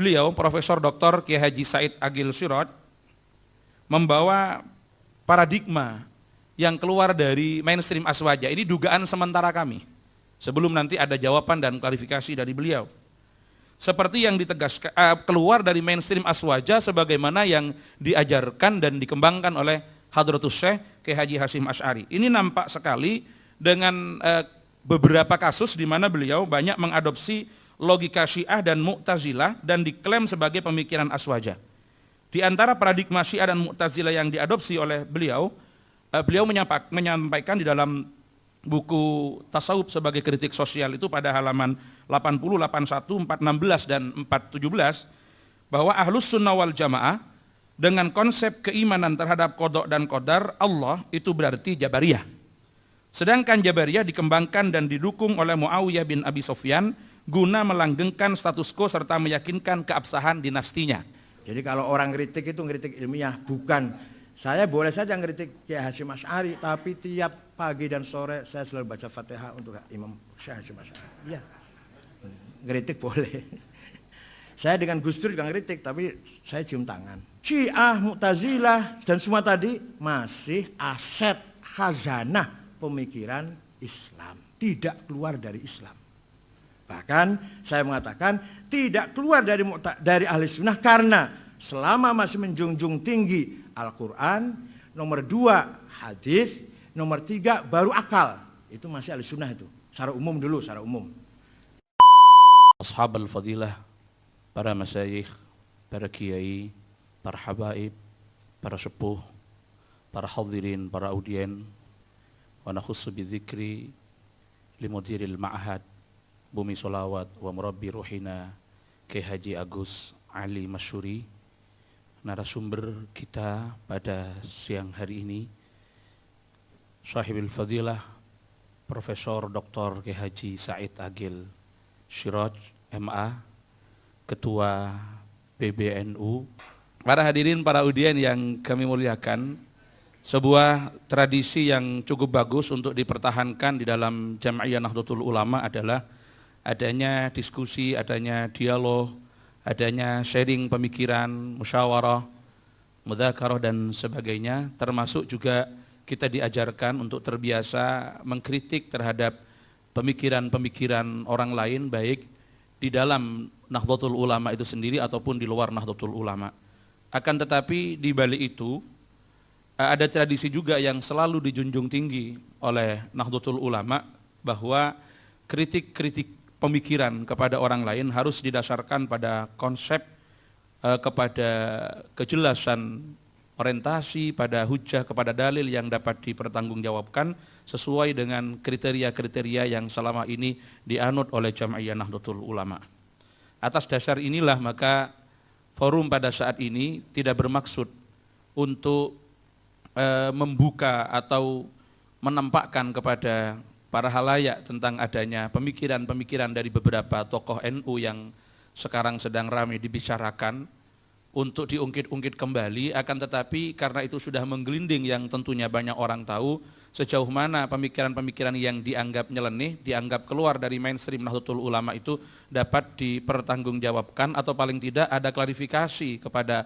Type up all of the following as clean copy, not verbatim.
beliau Profesor Dr. Kiai Haji Said Agil Siraj membawa paradigma yang keluar dari mainstream aswaja. Ini dugaan sementara kami, sebelum nanti ada jawaban dan klarifikasi dari beliau. Seperti yang ditegaskan keluar dari mainstream aswaja sebagaimana yang diajarkan dan dikembangkan oleh Hadratus Syekh Kiai Haji Hasyim Asy'ari. Ini nampak sekali dengan beberapa kasus di mana beliau banyak mengadopsi logika Syiah dan Mu'tazilah dan diklaim sebagai pemikiran aswaja. Di antara paradigma Syiah dan Mu'tazilah yang diadopsi oleh beliau, beliau menyampaikan di dalam buku Tasawuf sebagai kritik sosial itu pada halaman 80, 81, 416 dan 417 bahwa Ahlus Sunnah wal Jamaah dengan konsep keimanan terhadap qada dan qadar Allah itu berarti Jabariyah. Sedangkan Jabariyah dikembangkan dan didukung oleh Muawiyah bin Abi Sufyan guna melanggengkan status quo serta meyakinkan keabsahan dinastinya. Jadi kalau orang kritik itu kritik ilmiah, bukan. Saya boleh saja ngeritik Kiai Hasyim Asy'ari, tapi tiap pagi dan sore saya selalu baca Fatihah untuk Imam Syekh Hasyim Asy'ari. Iya. Ngeritik boleh. Saya dengan Gus Dur juga ngeritik, tapi saya cium tangan. Syiah, Mu'tazilah dan semua tadi masih aset khazanah pemikiran Islam, tidak keluar dari Islam. Bahkan saya mengatakan tidak keluar dari ahli sunnah karena selama masih menjunjung tinggi Al-Quran, nomor 2 hadis, nomor 3 baru akal. Itu masih ahli sunnah itu. Secara umum dulu, secara umum. Ashab al-fadilah, para masyayikh, para kiai, para habaib, para sepuh, para hadirin, para audien, wa nakhussu bidzikri limudiril ma'had Bumi Solawat wa Murabbi Ruhina Kiai Haji Agus Ali Masyuri, narasumber kita pada siang hari ini, Sahibul Fadilah Profesor Dr. Kiai Haji Said Agil Siraj MA, Ketua PBNU. Para hadirin, para audien yang kami muliakan, sebuah tradisi yang cukup bagus untuk dipertahankan di dalam Jam'iyah Nahdlatul Ulama adalah adanya diskusi, adanya dialog, adanya sharing pemikiran, musyawarah, mudzakarah dan sebagainya, termasuk juga kita diajarkan untuk terbiasa mengkritik terhadap pemikiran-pemikiran orang lain, baik di dalam Nahdlatul Ulama itu sendiri ataupun di luar Nahdlatul Ulama. Akan tetapi di balik itu ada tradisi juga yang selalu dijunjung tinggi oleh Nahdlatul Ulama, bahwa kritik-kritik pemikiran kepada orang lain harus didasarkan pada konsep, kepada kejelasan orientasi, pada hujah, kepada dalil yang dapat dipertanggungjawabkan sesuai dengan kriteria-kriteria yang selama ini dianut oleh Jam'iyah Nahdlatul Ulama. Atas dasar inilah maka forum pada saat ini tidak bermaksud untuk membuka atau menampakkan kepada para halayak tentang adanya pemikiran-pemikiran dari beberapa tokoh NU yang sekarang sedang ramai dibicarakan untuk diungkit-ungkit kembali, akan tetapi karena itu sudah menggelinding yang tentunya banyak orang tahu sejauh mana pemikiran-pemikiran yang dianggap nyeleneh, dianggap keluar dari mainstream Nahdlatul Ulama itu dapat dipertanggungjawabkan atau paling tidak ada klarifikasi kepada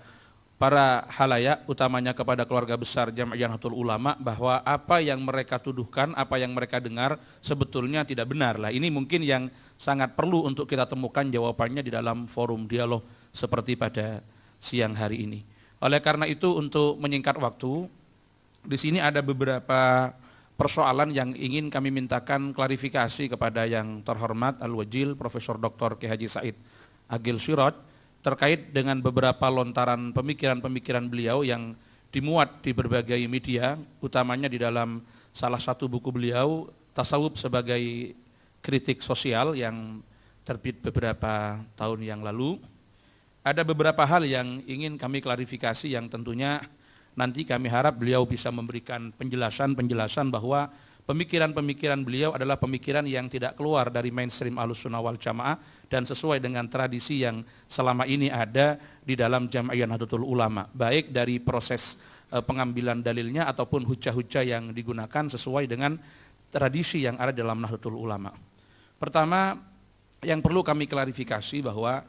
para halayak, utamanya kepada keluarga besar Jam'iyah Nahdlatul Ulama, bahwa apa yang mereka tuduhkan, apa yang mereka dengar sebetulnya tidak benar. Lah ini mungkin yang sangat perlu untuk kita temukan jawabannya di dalam forum dialog seperti pada siang hari ini. Oleh karena itu, untuk menyingkat waktu, di sini ada beberapa persoalan yang ingin kami mintakan klarifikasi kepada yang terhormat Al-Wajil Profesor Dr. Kiai Haji Said Agil Siraj terkait dengan beberapa lontaran pemikiran-pemikiran beliau yang dimuat di berbagai media, utamanya di dalam salah satu buku beliau, Tasawuf sebagai kritik sosial, yang terbit beberapa tahun yang lalu. Ada beberapa hal yang ingin kami klarifikasi yang tentunya nanti kami harap beliau bisa memberikan penjelasan bahwa pemikiran-pemikiran beliau adalah pemikiran yang tidak keluar dari mainstream Ahlussunnah wal Jamaah dan sesuai dengan tradisi yang selama ini ada di dalam Jam'iyah Nahdlatul Ulama, baik dari proses pengambilan dalilnya ataupun hujah-hujah yang digunakan sesuai dengan tradisi yang ada dalam Nahdlatul Ulama. Pertama, yang perlu kami klarifikasi bahwa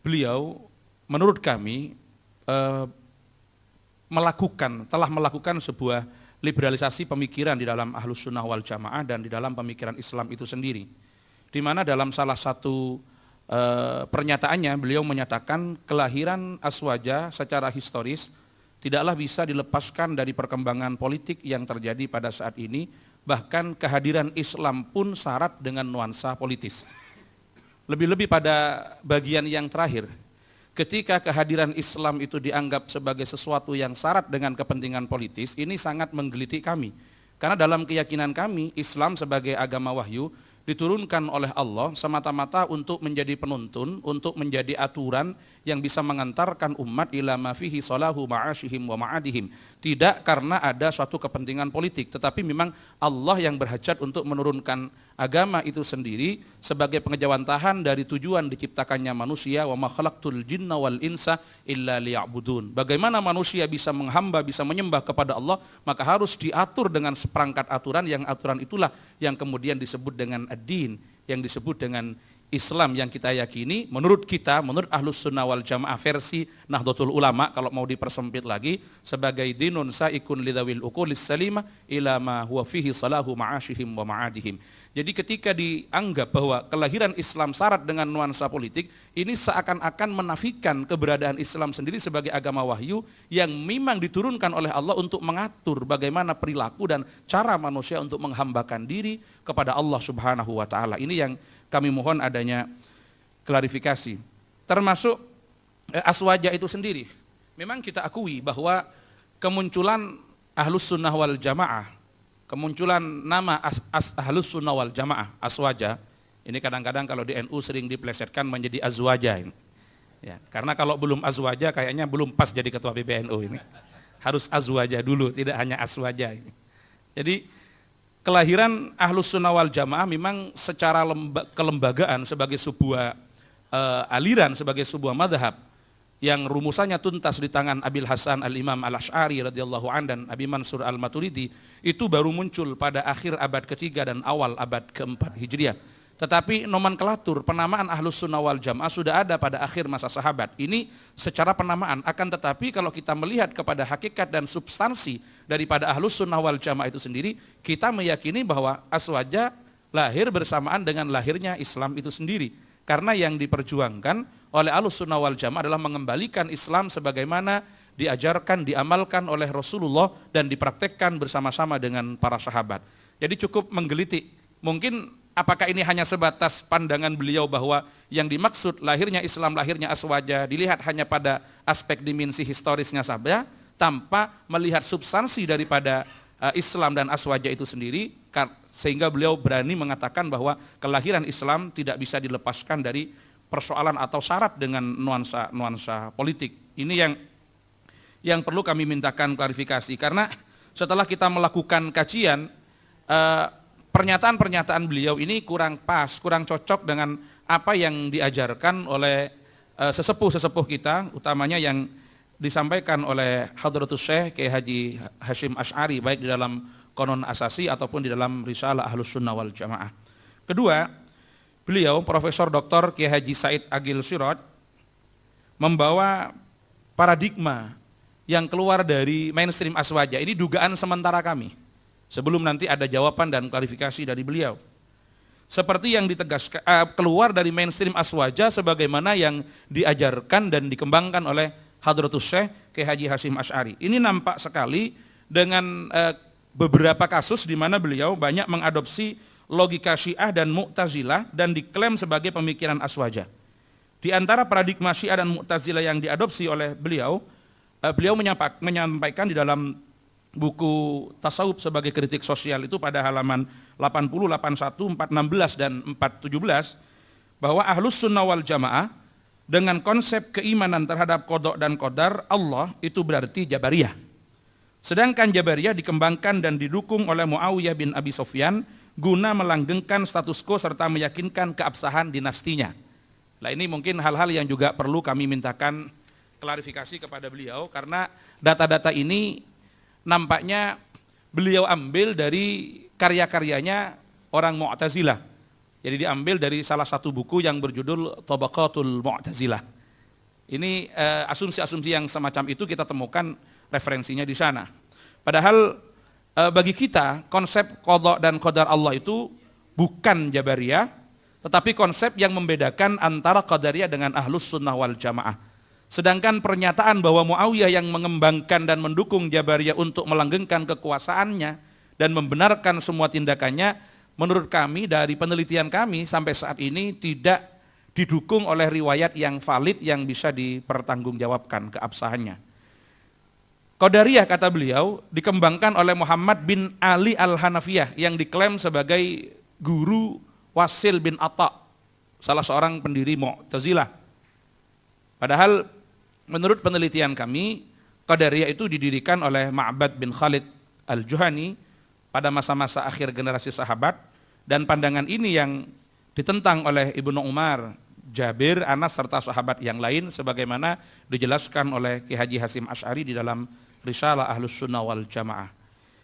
beliau menurut kami telah melakukan sebuah liberalisasi pemikiran di dalam Ahlus Sunnah wal Jamaah dan di dalam pemikiran Islam itu sendiri. Di mana dalam salah satu pernyataannya beliau menyatakan kelahiran Aswaja secara historis tidaklah bisa dilepaskan dari perkembangan politik yang terjadi pada saat ini, bahkan kehadiran Islam pun syarat dengan nuansa politis. Lebih-lebih pada bagian yang terakhir, ketika kehadiran Islam itu dianggap sebagai sesuatu yang syarat dengan kepentingan politis, ini sangat menggelitik kami. Karena dalam keyakinan kami, Islam sebagai agama wahyu diturunkan oleh Allah semata-mata untuk menjadi penuntun, untuk menjadi aturan yang bisa mengantarkan umat ila ma fihi salahu ma'ashihim wa ma'adihim. Tidak karena ada suatu kepentingan politik, tetapi memang Allah yang berhajat untuk menurunkan agama itu sendiri sebagai pengejawantahan dari tujuan diciptakannya manusia, wa ma khalaqtul jinna wal insa illa liya'budun. Bagaimana manusia bisa menghamba, bisa menyembah kepada Allah, maka harus diatur dengan seperangkat aturan, yang aturan itulah yang kemudian disebut dengan ad-din, yang disebut dengan Islam yang kita yakini. Menurut kita, menurut Ahlus Sunnah wal Jamaah versi Nahdlatul Ulama, kalau mau dipersempit lagi, sebagai dinun sa'ikun lidawil uqulis salimah ila ma huwa fihi salahu ma'ashihim wa ma'adihim. Jadi ketika dianggap bahwa kelahiran Islam syarat dengan nuansa politik, ini seakan-akan menafikan keberadaan Islam sendiri sebagai agama wahyu yang memang diturunkan oleh Allah untuk mengatur bagaimana perilaku dan cara manusia untuk menghambakan diri kepada Allah Subhanahu wa taala. Ini yang kami mohon adanya klarifikasi. Termasuk Aswaja itu sendiri. Memang kita akui bahwa kemunculan Ahlus Sunnah wal Jamaah, kemunculan nama Ahlus Sunnah wal Jamaah, Aswaja, ini kadang-kadang kalau di NU sering diplesetkan menjadi Azwaja ini. Ya, karena kalau belum Azwaja kayaknya belum pas jadi ketua PBNU ini. Harus Azwaja dulu, tidak hanya Aswaja ini. Jadi kelahiran Ahlus Sunnah wal Jamaah memang secara kelembagaan sebagai sebuah aliran, sebagai sebuah madhab yang rumusannya tuntas di tangan Abil Hasan Al-Imam Al-Asy'ari radhiyallahu an dan Abi Mansur Al-Maturidi, itu baru muncul pada akhir abad ketiga dan awal abad keempat Hijriah. Tetapi nomenklatur penamaan Ahlus Sunnah wal Jamaah sudah ada pada akhir masa sahabat. Ini secara penamaan, akan tetapi kalau kita melihat kepada hakikat dan substansi daripada Ahlus Sunnah wal Jamaah itu sendiri, kita meyakini bahwa Aswaja lahir bersamaan dengan lahirnya Islam itu sendiri. Karena yang diperjuangkan oleh Ahlus Sunnah wal Jamaah adalah mengembalikan Islam sebagaimana diajarkan, diamalkan oleh Rasulullah dan dipraktekkan bersama-sama dengan para sahabat. Jadi cukup menggelitik. Mungkin apakah ini hanya sebatas pandangan beliau bahwa yang dimaksud lahirnya Islam, lahirnya Aswaja dilihat hanya pada aspek dimensi historisnya saja, tanpa melihat substansi daripada Islam dan Aswaja itu sendiri, sehingga beliau berani mengatakan bahwa kelahiran Islam tidak bisa dilepaskan dari persoalan atau syarat dengan nuansa politik. Ini yang perlu kami mintakan klarifikasi, karena setelah kita melakukan kajian, pernyataan-pernyataan beliau ini kurang pas, kurang cocok dengan apa yang diajarkan oleh sesepuh-sesepuh kita, utamanya yang disampaikan oleh Hadratus Syekh Kiai Haji Hasyim Asy'ari, baik di dalam Qanon Asasi ataupun di dalam Risalah Ahlus Sunnah wal Jamaah. Kedua, beliau Profesor Dr. Kiai Haji Said Agil Siraj membawa paradigma yang keluar dari mainstream Aswaja. Ini dugaan sementara kami, sebelum nanti ada jawaban dan klarifikasi dari beliau. Seperti yang ditegaskan keluar dari mainstream Aswaja sebagaimana yang diajarkan dan dikembangkan oleh Hadratus Syekh Kiai Haji Hasyim Asy'ari. Ini nampak sekali dengan beberapa kasus di mana beliau banyak mengadopsi logika Syiah dan Mu'tazilah dan diklaim sebagai pemikiran Aswaja. Di antara paradigma Syiah dan Mu'tazilah yang diadopsi oleh beliau, beliau menyampaikan di dalam buku Tasawuf sebagai kritik sosial itu pada halaman 80, 81, 416 dan 417, bahwa Ahlus Sunnah wal Jamaah dengan konsep keimanan terhadap qada dan qadar Allah itu berarti Jabariyah. Sedangkan Jabariyah dikembangkan dan didukung oleh Muawiyah bin Abi Sufyan guna melanggengkan status quo serta meyakinkan keabsahan dinastinya. Nah, ini mungkin hal-hal yang juga perlu kami mintakan klarifikasi kepada beliau, karena data-data ini nampaknya beliau ambil dari karya-karyanya orang Mu'tazilah. Jadi diambil dari salah satu buku yang berjudul Tabaqatul Mu'tazilah. Ini asumsi-asumsi yang semacam itu kita temukan referensinya di sana. Padahal bagi kita konsep qadha dan qadar Allah itu bukan Jabariyah, tetapi konsep yang membedakan antara Qadariyah dengan Ahlus Sunnah wal Jamaah. Sedangkan pernyataan bahwa Muawiyah yang mengembangkan dan mendukung Jabariyah untuk melanggengkan kekuasaannya dan membenarkan semua tindakannya, menurut kami dari penelitian kami sampai saat ini tidak didukung oleh riwayat yang valid yang bisa dipertanggungjawabkan keabsahannya. Qadariyah, kata beliau, dikembangkan oleh Muhammad bin Ali al-Hanafiyah yang diklaim sebagai guru Wasil bin Atta, salah seorang pendiri Mu'tazilah. Padahal menurut penelitian kami, Qadariyah itu didirikan oleh Ma'bad bin Khalid al-Juhani pada masa-masa akhir generasi sahabat, dan pandangan ini yang ditentang oleh Ibnu Umar, Jabir, Anas, serta sahabat yang lain sebagaimana dijelaskan oleh Ki Haji Hasyim Asy'ari di dalam Risalah Ahlus Sunnah wal Jamaah.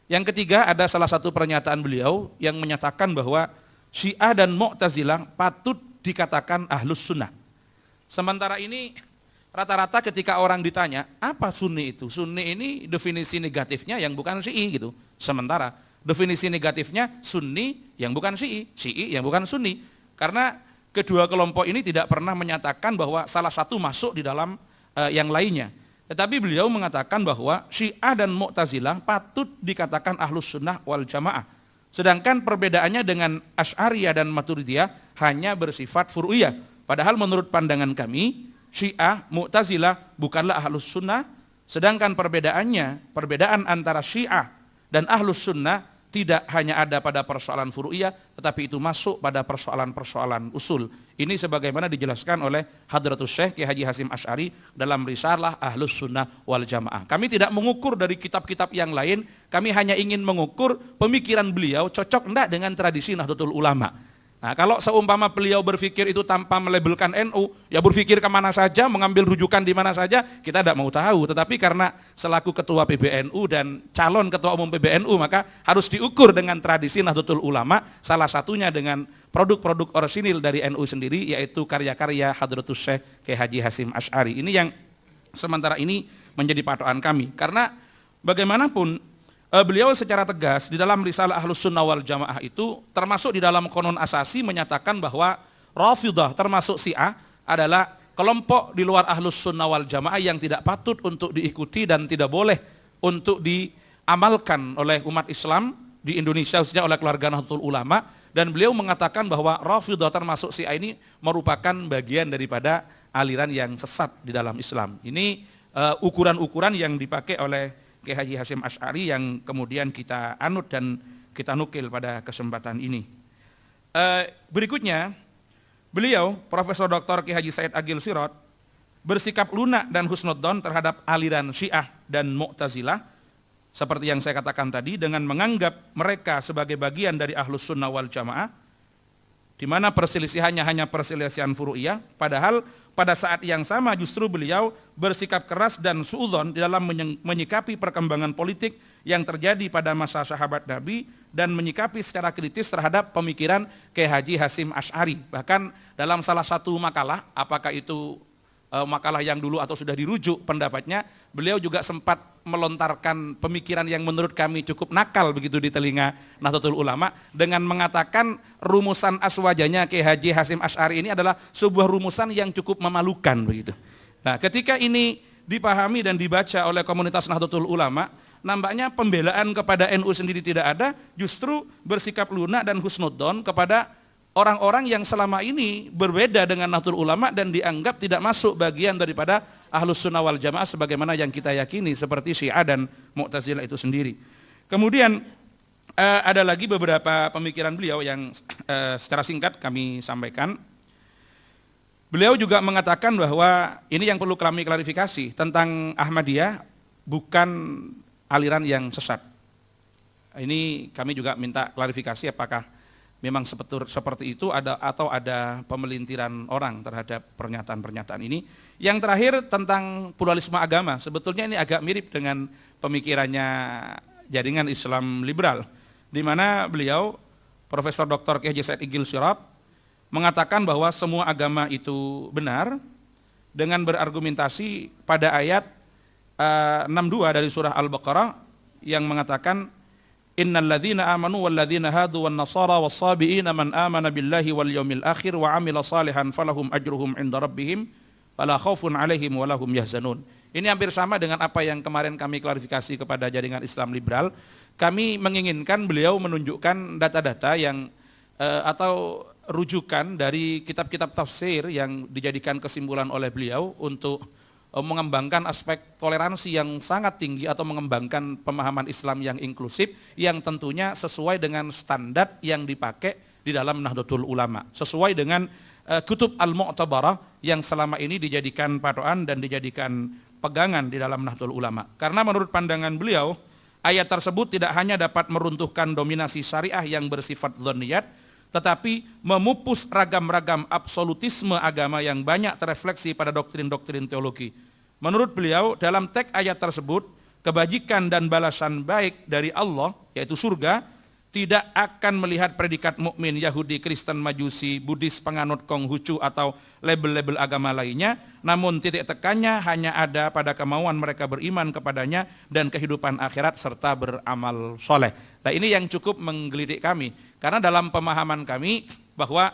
Yang ketiga, ada salah satu pernyataan beliau yang menyatakan bahwa Syiah dan Mu'tazilah patut dikatakan Ahlus Sunnah. Sementara ini rata-rata ketika orang ditanya, apa Sunni itu? Sunni ini definisi negatifnya yang bukan Syi'i gitu. Sementara definisi negatifnya Sunni yang bukan Syi'i, Syi'i yang bukan Sunni. Karena kedua kelompok ini tidak pernah menyatakan bahwa salah satu masuk di dalam yang lainnya. Tetapi beliau mengatakan bahwa Syiah dan Mu'tazilah patut dikatakan Ahlus Sunnah wal Jamaah. Sedangkan perbedaannya dengan Asy'ariyah dan Maturidiyah hanya bersifat furu'iyah. Padahal menurut pandangan kami, Syiah, Mu'tazilah bukanlah Ahlus Sunnah, sedangkan perbedaan antara Syiah dan Ahlus Sunnah tidak hanya ada pada persoalan furu'iyah, tetapi itu masuk pada persoalan-persoalan usul. Ini sebagaimana dijelaskan oleh Hadratus Syekh Ki Haji Hasyim Asy'ari dalam Risalah Ahlus Sunnah wal Jamaah. Kami tidak mengukur dari kitab-kitab yang lain, kami hanya ingin mengukur pemikiran beliau cocok enggak dengan tradisi Nahdlatul Ulama. Nah, kalau seumpama beliau berpikir itu tanpa melabelkan NU, ya berpikir kemana saja, mengambil rujukan di mana saja, kita tidak mau tahu. Tetapi karena selaku ketua PBNU dan calon ketua umum PBNU, maka harus diukur dengan tradisi Nahdlatul Ulama, salah satunya dengan produk-produk orisinil dari NU sendiri, yaitu karya-karya Hadratus Syekh Ki Haji Hasyim Asy'ari. Ini yang sementara ini menjadi patokan kami. Karena bagaimanapun, beliau secara tegas di dalam Risalah Ahlus Sunnah wal Jamaah itu termasuk di dalam konon asasi menyatakan bahwa Rafidhah termasuk Syiah adalah kelompok di luar Ahlus Sunnah wal Jamaah yang tidak patut untuk diikuti dan tidak boleh untuk diamalkan oleh umat Islam di Indonesia, khususnya oleh keluarga Nahdlatul Ulama. Dan beliau mengatakan bahwa Rafidhah termasuk Syiah ini merupakan bagian daripada aliran yang sesat di dalam Islam. Ini ukuran-ukuran yang dipakai oleh Ki Haji Hasyim Asy'ari yang kemudian kita anut dan kita nukil pada kesempatan ini. Berikutnya, beliau Profesor Dr. Ki Haji Said Agil Sirot bersikap lunak dan husnudzon terhadap aliran Syiah dan Mu'tazilah seperti yang saya katakan tadi, dengan menganggap mereka sebagai bagian dari Ahlus Sunnah wal Jamaah, di mana perselisihannya hanya perselisihan furu'iyah, padahal pada saat yang sama justru beliau bersikap keras dan suudzon di dalam menyikapi perkembangan politik yang terjadi pada masa sahabat Nabi dan menyikapi secara kritis terhadap pemikiran Ki Haji Hasyim Asy'ari. Bahkan dalam salah satu makalah, apakah itu makalah yang dulu atau sudah dirujuk pendapatnya, beliau juga sempat melontarkan pemikiran yang menurut kami cukup nakal begitu di telinga Nahdlatul Ulama dengan mengatakan rumusan aswajanya Ki Haji Hasyim Asy'ari ini adalah sebuah rumusan yang cukup memalukan begitu. Nah, ketika ini dipahami dan dibaca oleh komunitas Nahdlatul Ulama, nampaknya pembelaan kepada NU sendiri tidak ada, justru bersikap lunak dan husnudzon kepada orang-orang yang selama ini berbeda dengan Nahdlatul Ulama dan dianggap tidak masuk bagian daripada Ahlus Sunnah wal Jamaah sebagaimana yang kita yakini seperti Syiah dan Mu'tazilah itu sendiri. Kemudian ada lagi beberapa pemikiran beliau yang secara singkat kami sampaikan. Beliau juga mengatakan bahwa ini yang perlu kami klarifikasi tentang Ahmadiyah bukan aliran yang sesat. Ini kami juga minta klarifikasi apakah memang seperti itu atau ada pemelintiran orang terhadap pernyataan-pernyataan ini. Yang terakhir tentang pluralisme agama, sebetulnya ini agak mirip dengan pemikirannya jaringan Islam liberal, di mana beliau Profesor Dr. Ki Haji Said Agil Sirot mengatakan bahwa semua agama itu benar, dengan berargumentasi pada ayat 62 dari surah Al-Baqarah yang mengatakan innal ladzina amanu wal ladzina hadu wan nasara was sabiina man amana billahi wal yaumil akhir wa amila salihan falahum ajruhum inda rabbihim wala khaufun alaihim wala hum yahzanun. Ini hampir sama dengan apa yang kemarin kami klarifikasi kepada jaringan Islam liberal. Kami menginginkan beliau menunjukkan data-data yang atau rujukan dari kitab-kitab tafsir yang dijadikan kesimpulan oleh beliau untuk mengembangkan aspek toleransi yang sangat tinggi atau mengembangkan pemahaman Islam yang inklusif yang tentunya sesuai dengan standar yang dipakai di dalam Nahdlatul Ulama, sesuai dengan kutub al-mu'tabarah yang selama ini dijadikan patokan dan dijadikan pegangan di dalam Nahdlatul Ulama. Karena menurut pandangan beliau, ayat tersebut tidak hanya dapat meruntuhkan dominasi syariah yang bersifat dzanniyat, tetapi memupus ragam-ragam absolutisme agama yang banyak terefleksi pada doktrin-doktrin teologi. Menurut beliau, dalam teks ayat tersebut, kebajikan dan balasan baik dari Allah, yaitu surga, tidak akan melihat predikat mukmin Yahudi, Kristen, Majusi, Buddhis, penganut Konghucu atau label-label agama lainnya, namun titik tekannya hanya ada pada kemauan mereka beriman kepadanya dan kehidupan akhirat serta beramal soleh. Nah, ini yang cukup menggelitik kami, karena dalam pemahaman kami bahwa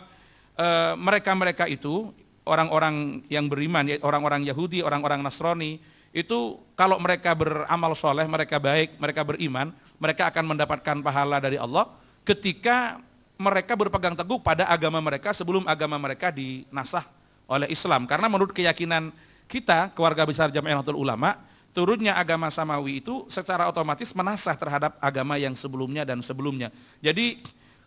mereka-mereka itu orang-orang yang beriman, orang-orang Yahudi, orang-orang Nasrani, itu kalau mereka beramal soleh, mereka baik, mereka beriman, mereka akan mendapatkan pahala dari Allah ketika mereka berpegang teguh pada agama mereka sebelum agama mereka dinasah oleh Islam. Karena menurut keyakinan kita, keluarga besar Jamiah Nahdlatul Ulama, turunnya agama samawi itu secara otomatis menasah terhadap agama yang sebelumnya dan sebelumnya. Jadi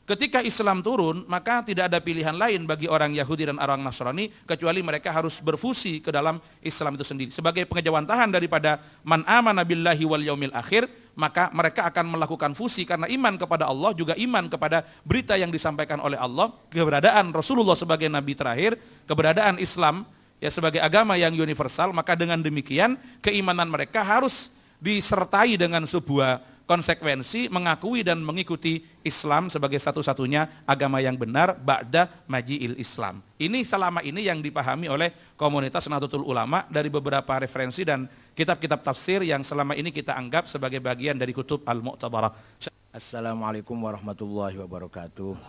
ketika Islam turun, maka tidak ada pilihan lain bagi orang Yahudi dan orang Nasrani kecuali mereka harus berfusi ke dalam Islam itu sendiri. Sebagai pengejawantahan daripada man amana billahi wal yaumil akhir, maka mereka akan melakukan fusi karena iman kepada Allah, juga iman kepada berita yang disampaikan oleh Allah, keberadaan Rasulullah sebagai nabi terakhir, keberadaan Islam ya sebagai agama yang universal. Maka dengan demikian keimanan mereka harus disertai dengan sebuah konsekuensi mengakui dan mengikuti Islam sebagai satu-satunya agama yang benar ba'da maji'il Islam. Ini selama ini yang dipahami oleh komunitas Nahdlatul Ulama dari beberapa referensi dan kitab-kitab tafsir yang selama ini kita anggap sebagai bagian dari kutub al-mu'tabarah. Assalamualaikum warahmatullahi wabarakatuh.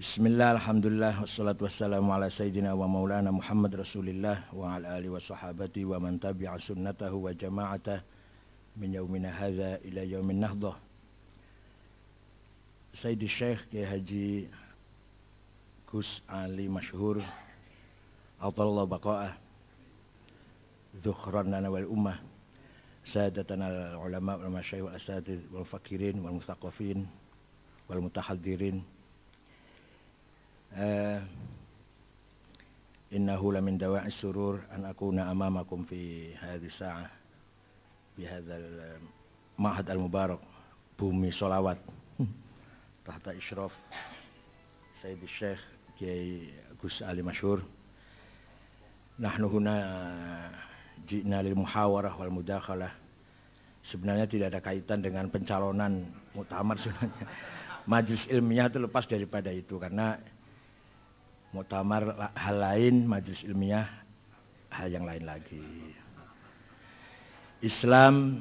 Bismillah, alhamdulillah, wassalatu wassalamu ala sayyidina wa maulana Muhammad Rasulillah wa ala alihi wa sahabati wa man tabi'a sunnatahu wa jama'atah min yaumina hadza ila yaumin nahdah. Sayyidi Syekh Kiai Haji Gus Ali Masyhur Atallahu baqa'ah Zukhran lana wal ummah, sadatana al ulama wal masyayikh wal asatidz wal fakirin wal mustaqafin wal mutahaddirin, innahu lamin dawa'is surur an akuna amamakum fi hadhihi sa'ah di hadzal ma'had al-mubarak, bumi sholawat tahta isyraf Sayyid Syekh Kiai Gus Ali Masyhur. Nahnu huna ji'na lil muhawarah wal mudakhalah. Sebenarnya tidak ada kaitan dengan pencalonan muktamar sebenarnya. Majelis ilmiah itu lepas daripada itu, karena muktamar hal lain, majelis ilmiah hal yang lain lagi. Islam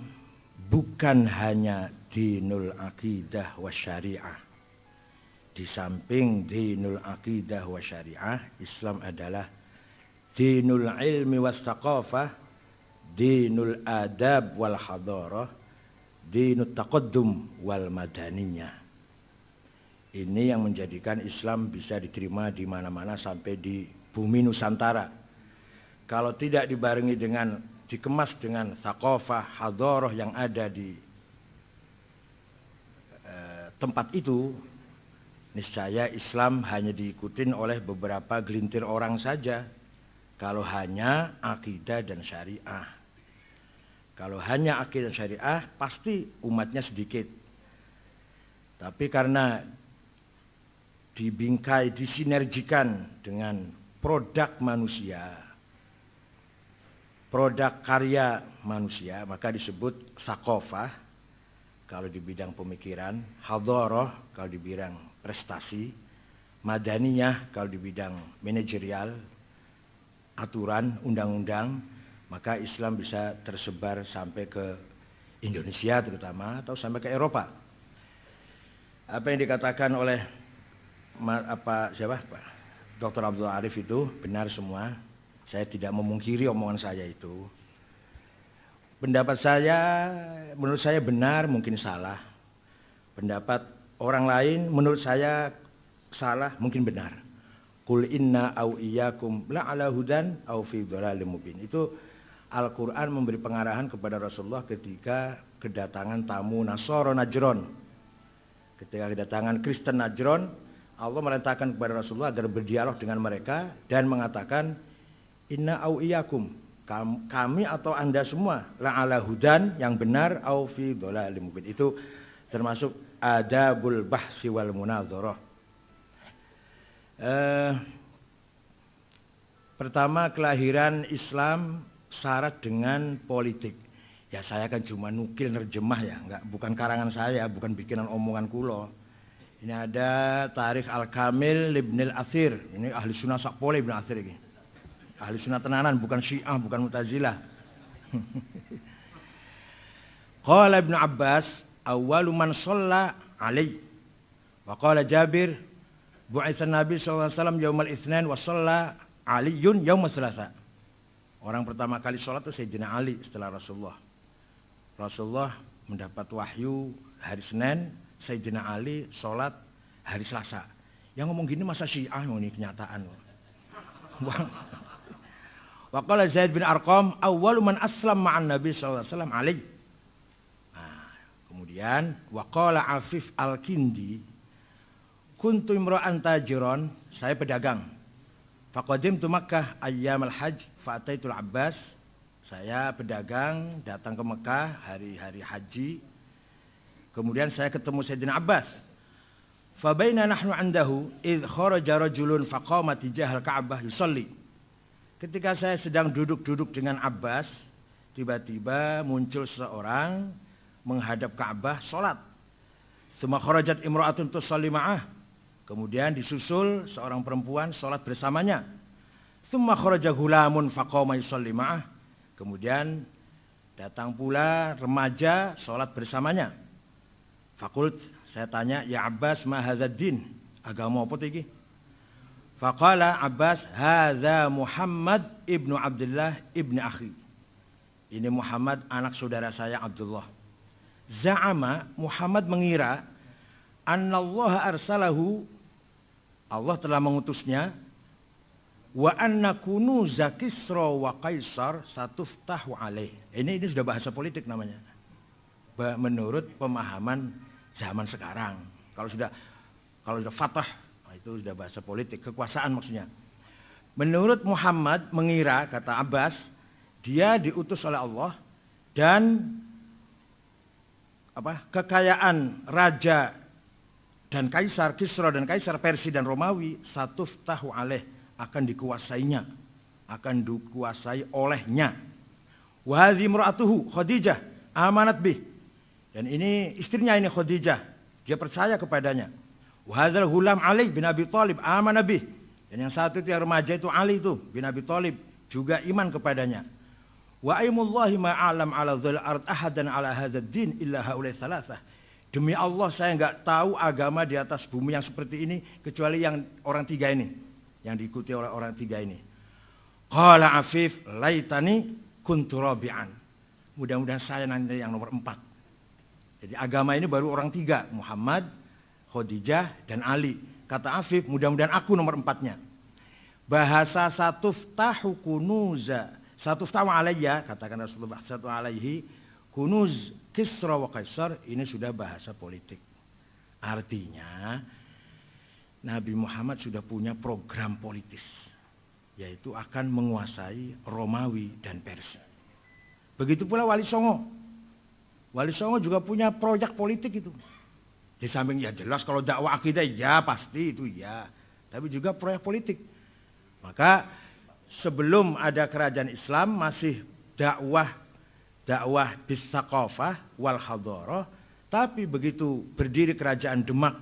bukan hanya dinul aqidah wa syariah. Di samping dinul aqidah wa syariah, Islam adalah dinul ilmi wa thaqafah, dinul adab wal hadarah, dinul taqaddum wal madaniyah. Ini yang menjadikan Islam bisa diterima di mana-mana sampai di bumi Nusantara. Kalau tidak dibarengi dengan, dikemas dengan thaqafah, hadarah yang ada di tempat itu, niscaya Islam hanya diikutin oleh beberapa gelintir orang saja. Kalau hanya akidah dan syariah, kalau hanya akidah dan syariah, pasti umatnya sedikit. Tapi karena dibingkai, disinergikan dengan produk manusia, produk karya manusia, maka disebut thaqafah kalau di bidang pemikiran, hadarah kalau di bidang prestasi, madaniyah kalau di bidang manajerial, aturan, undang-undang, maka Islam bisa tersebar sampai ke Indonesia terutama atau sampai ke Eropa. Apa yang dikatakan oleh Pak Dr. Abdul Arif itu benar semua. Saya tidak memungkiri omongan saya itu. Pendapat saya, menurut saya benar, mungkin salah. Pendapat orang lain, menurut saya salah, mungkin benar. Qul inna au iyyakum la ala hudan au fi dhalalim mubin. Itu Al-Quran memberi pengarahan kepada Rasulullah ketika kedatangan tamu Nasara Najron. Ketika kedatangan Kristen Najron, Allah merintahkan kepada Rasulullah agar berdialog dengan mereka dan mengatakan, inna au iyyakum, kami atau anda semua la ala hudan, yang benar, au fi dhalalim mubin. Itu termasuk adabul bahsi wal munadharah. Pertama, kelahiran Islam syarat dengan politik. Ya saya kan cuma nukil nerjemah ya, bukan karangan saya, bukan bikinan omongan kulo. Ini ada Tarikh Al-Kamil Ibn Al-Athir. Ini ahli sunnah sakpole Ibn Al-Athir ini. Ahli sunnah tenanan, bukan Syiah, bukan Mu'tazilah. Qala Ibn Abbas, awwalu man shalla alaihi. Wa qala Jabir, bu'itsan Nabi sallallahu alaihi wasallam yaumal itsnain wa shalla Aliyun yaumal tsalatsa. Orang pertama kali sholat itu Sayyidina Ali setelah Rasulullah. Rasulullah mendapat wahyu hari Senin, Sayyidina Ali sholat hari Selasa. Yang ngomong gini masa Syiah, ini kenyataan. Wa qala Zaid bin Arqam, awwalu man aslam ma'an Nabi sallallahu alaihi wasallam Ali. Nah, kemudian wa qala Afif Al-Kindi, kuntu imra'an tajiron, saya pedagang. Faqadimtu Makkah ayyamal hajj fa'ataitul Abbas. Saya pedagang datang ke Mekah hari-hari haji. Kemudian saya ketemu Sayyidina Abbas. Fa baina nahnu andahu id kharaja rajulun faqama tijahal Ka'bah yusalli. Ketika saya sedang duduk-duduk dengan Abbas, tiba-tiba muncul seseorang menghadap Ka'bah salat. Tsumma kharajat imra'atun tusalli ma'ah. Kemudian disusul seorang perempuan salat bersamanya. Tsumma kharaja ghulamun faqama yusalli ma'ah. Kemudian datang pula remaja salat bersamanya. Fakult, saya tanya, ya Abbas ma hadzal din? Agama apa iki? Faqala Abbas, hadza Muhammad ibnu Abdullah ibnu akhi. Ini Muhammad anak saudara saya Abdullah. Za'ama, Muhammad mengira, annallaha arsalahu, Allah telah mengutusnya, wa anna kunuza Kisra wa Kaisar satuftahu alaih. Ini sudah bahasa politik namanya. Menurut pemahaman zaman sekarang. Kalau sudah fatah, itu sudah bahasa politik, kekuasaan maksudnya. Menurut Muhammad mengira, kata Abbas, dia diutus oleh Allah dan kekayaan raja dan kaisar, Kisra dan kaisar Persia dan Romawi, satuftahu alaih, akan dikuasainya, akan dikuasai olehnya. Wa hadhi imra'atuhu Khadijah amanat bih. Dan ini istrinya ini Khadijah, dia percaya kepadanya. Wa hadzal ghulam Ali bin Abi Thalib amana bih. Dan yang satu itu yang remaja itu Ali itu bin Abi Thalib juga iman kepadanya. Wa aimullahi ma a'lam ala dzil ard ahadan ala hadzal din illa haulai thalathah. Demi Allah saya enggak tahu agama di atas bumi yang seperti ini kecuali yang orang tiga ini, yang diikuti oleh orang tiga ini. Qala Afif laitani kuntu rabi'an. Mudah-mudahan saya nanti yang nomor 4. Jadi agama ini baru orang tiga, Muhammad, Khadijah, dan Ali. Kata Afif, mudah-mudahan aku nomor 4-nya. Bahasa satuftahu kunuza, satuftahu alayya, katakan Rasulullah satu alaihi, kunuz Kisra wa Kaisar, ini sudah bahasa politik. Artinya Nabi Muhammad sudah punya program politis, yaitu akan menguasai Romawi dan Persia. Begitu pula Wali Songo. Wali Songo juga punya proyek politik itu. Di samping ya jelas kalau dakwah akidah ya pasti itu ya, tapi juga proyek politik. Maka sebelum ada kerajaan Islam masih dakwah bisaqafah wal hadarah, tapi begitu berdiri kerajaan Demak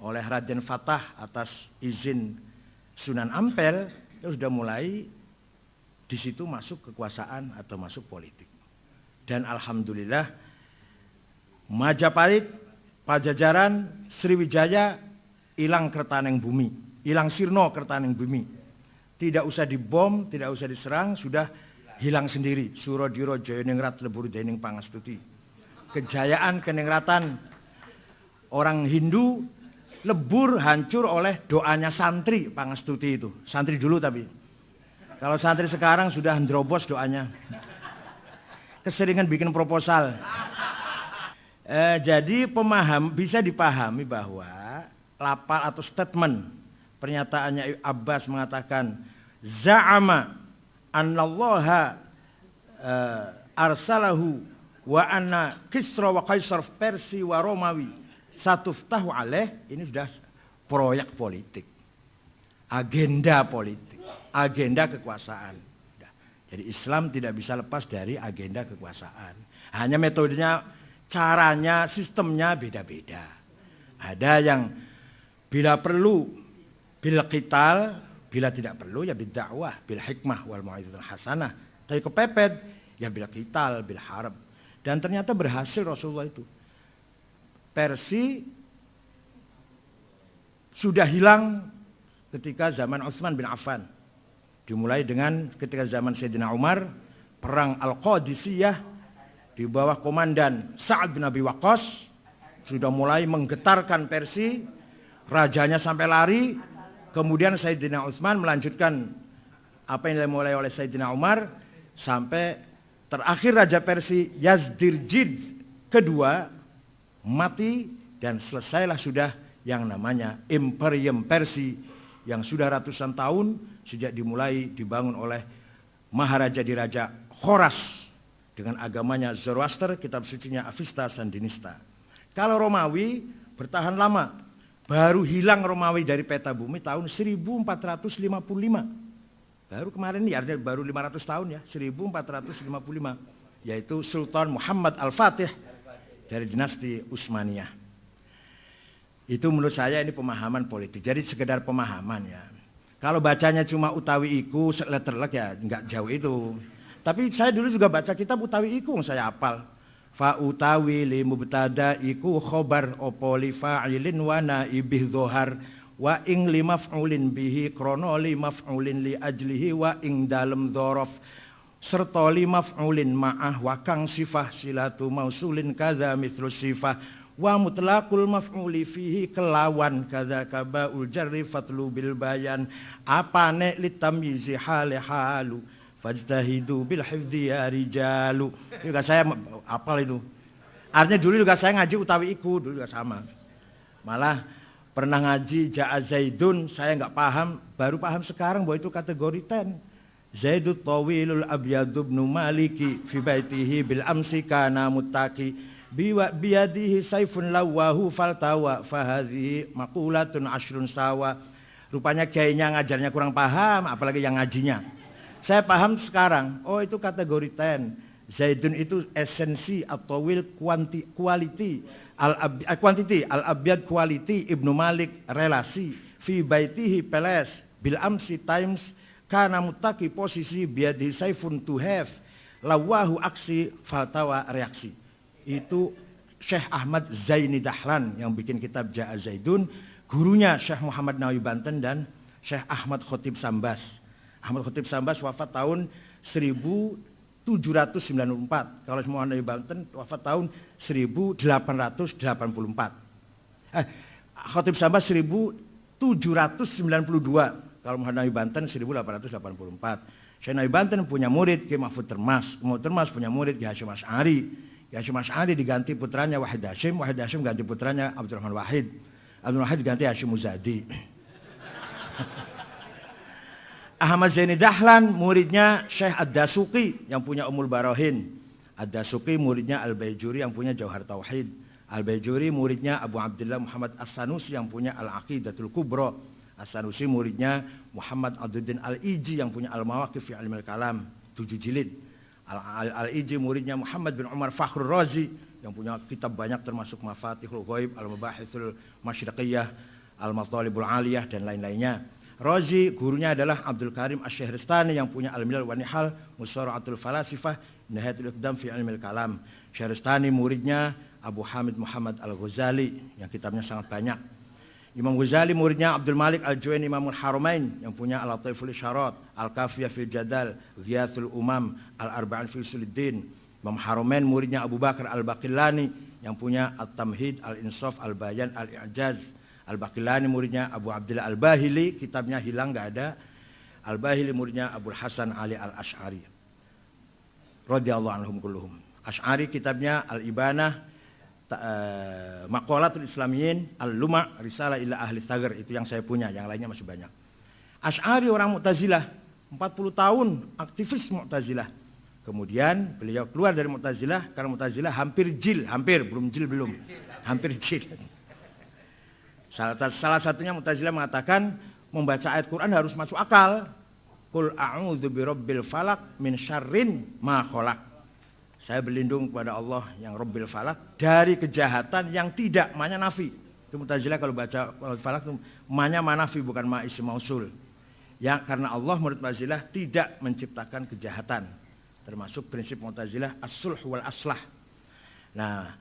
oleh Raden Fatah atas izin Sunan Ampel, itu sudah mulai di situ masuk kekuasaan atau masuk politik. Dan alhamdulillah Majapahit, Pajajaran, Sriwijaya hilang kertaneng bumi, hilang sirno kertaneng bumi. Tidak usah dibom, tidak usah diserang, sudah hilang sendiri. Surodiro Jayaningrat lebur dening pangastuti. Kejayaan keningratan orang Hindu lebur hancur oleh doanya santri pangastuti itu. Santri dulu tapi. Kalau santri sekarang sudah ndrobos doanya. Keseringan bikin proposal. Jadi bisa dipahami bahwa lapal atau statement pernyataannya Abbas mengatakan za'ama annallaha arsalahu wa anna Kisra wa Kaisar Persi wa Romawi satuftahu alaih, ini sudah proyek politik, agenda politik, agenda kekuasaan. Jadi Islam tidak bisa lepas dari agenda kekuasaan. Hanya metodenya, caranya, sistemnya beda-beda. Ada yang bila perlu bil qital, bila tidak perlu ya bil dakwah, bil hikmah wal mau'izatul hasanah. Tapi kepepet ya bil qital, bil harb. Dan ternyata berhasil Rasulullah itu. Persi sudah hilang ketika zaman Utsman bin Affan. Dimulai dengan ketika zaman Sayyidina Umar, perang Al-Qadisiyah di bawah komandan Sa'ad bin Abi Waqqas sudah mulai menggetarkan Persi, rajanya sampai lari. Kemudian Sayyidina Utsman melanjutkan apa yang dimulai oleh Sayyidina Umar sampai terakhir Raja Persi Yazdirjid kedua mati dan selesailah sudah yang namanya Imperium Persia yang sudah ratusan tahun sejak dimulai dibangun oleh Maharaja Diraja Khoras dengan agamanya Zoroaster, kitab sucinya Avesta Sandinista. Kalau Romawi bertahan lama, baru hilang Romawi dari peta bumi tahun 1455. Baru kemarin ini artinya baru 500 tahun ya, 1455, yaitu Sultan Muhammad Al-Fatih dari dinasti Utsmaniyah. Itu menurut saya ini pemahaman politik. Jadi sekedar pemahaman ya. Kalau bacanya cuma utawi iku letterlek ya enggak jauh itu. Tapi saya dulu juga baca kitab utawi iku saya hafal. Fa utawi li mubtada iku khobar opo li fa'ilin wa naibih dhohar wa ing li maf'ulin bihi krono li maf'ulin li ajlihi wa ing dalem dhorof serta li maf'ulin ma'ah wa kang sifah silatu mausulin kadza mithlu sifah wa mutlaqul maf'uli fihi kelawan kadza kabaul jarri fatlu bil bayan apane litamyizi hale halu fajtahidu bil hifdzi ya rijalu. Juga saya apal itu. Artinya dulu juga saya ngaji utawi iku dulu juga sama. Malah pernah ngaji Ja'a Zaidun saya enggak paham, baru paham sekarang bahwa itu kategori 10. Zaidut tawilul abyadu ibnu maliki fi baitihi bil amsi kana muttaqi biyadihi saifun lawahu faltawa fahadhihi maqulatun ashrun sawa. Rupanya kiainya ngajarnya kurang paham, apalagi yang ngajinya. Saya paham sekarang, oh itu kategori 10. Zaidun itu esensi atau will quality, al-abyad quality, Ibnu Malik relasi, fi baitihi peles, bil amsi times, karena mutaki posisi biadi saifun to have, lawahu aksi, faltawa reaksi. Itu Syekh Ahmad Zaini Dahlan yang bikin kitab Ja'a Zaidun, gurunya Syekh Muhammad Nawawi Banten dan Syekh Ahmad Khotib Sambas. Ahmad Khotib Sambas wafat tahun 1794. Kalau Muhammad Nawawi Banten wafat tahun 1884. Khotib Sambas 1792. Kalau Muhammad Nawawi Banten 1884. Syekh Nawawi Banten punya murid Ki Mahfud Termas. Mahfud Termas punya murid Ki Hasyim Asy'ari. Ki Hasyim Asy'ari diganti putranya Wahid Hasyim. Wahid Hasyim ganti putranya Abdurrahman Wahid. Abdurrahman Wahid diganti Hasyim Muzadi. Ahmad Zaini Dahlan muridnya Syekh Ad-Dasuqi yang punya Ummul Barohin. Ad-Dasuqi muridnya Al-Baijuri yang punya Jauhar Tauhid. Al-Baijuri muridnya Abu Abdullah Muhammad As-Sanusi yang punya Al-Aqidatul Kubra. As-Sanusi muridnya Muhammad Abduddin Al-Iji yang punya Al-Mawaqif fi Ilmil Kalam 7 jilid. Al-Iji muridnya Muhammad bin Umar Fakhrur Razi yang punya kitab banyak termasuk Mafatihul Ghaib, Al-Mabahithul Masyriqiyah, Al-Matalibul Aliyah dan lain-lainnya. Razi gurunya adalah Abdul Karim Asy-Syahristani yang punya Al-Milal wa Nihal, Musara'atul Falasifah, Nihayatul Iqdam fi Ilmil Kalam. Syahristani muridnya Abu Hamid Muhammad Al-Ghazali yang kitabnya sangat banyak. Imam Ghazali muridnya Abdul Malik Al-Juwaini Imamul Haramain yang punya Al-Lataiful Isyarat, Al-Kafiyah fil Jadal, Ghiyathul Umam, Al-Arba'in fil Usuluddin. Imam Haramain muridnya Abu Bakar Al-Baqillani yang punya At-Tamhid, Al-Insaf, Al-Bayan, Al-I'jaz. Al-Baqillani muridnya Abu Abdillah Al-Bahili, kitabnya hilang nggak ada. Al-Bahili muridnya Abu Hasan Ali Al-Asy'ari radhiyallahu anhum kulluhum. Asy'ari kitabnya Al-Ibanah, Maqalatul Islamiyyin, Al-Luma', Risalah ila Ahli Thagar, itu yang saya punya, yang lainnya masih banyak. Asy'ari orang Mu'tazilah, 40 tahun aktivis Mu'tazilah. Kemudian beliau keluar dari Mu'tazilah karena Mu'tazilah hampir jil, hampir jil. Salah satunya Mu'tazilah mengatakan membaca ayat Quran harus masuk akal. Qul a'udzu birabbil falaq min syarrin ma khalaq. Saya berlindung kepada Allah yang Rabbil Falaq dari kejahatan yang tidak, ma'nya nafi. Itu Mu'tazilah kalau baca falaq itu ma'nya manafi bukan ma isim mausul. Ya, karena Allah menurut Mu'tazilah tidak menciptakan kejahatan. Termasuk prinsip Mu'tazilah as-sulh wal aslah. Nah,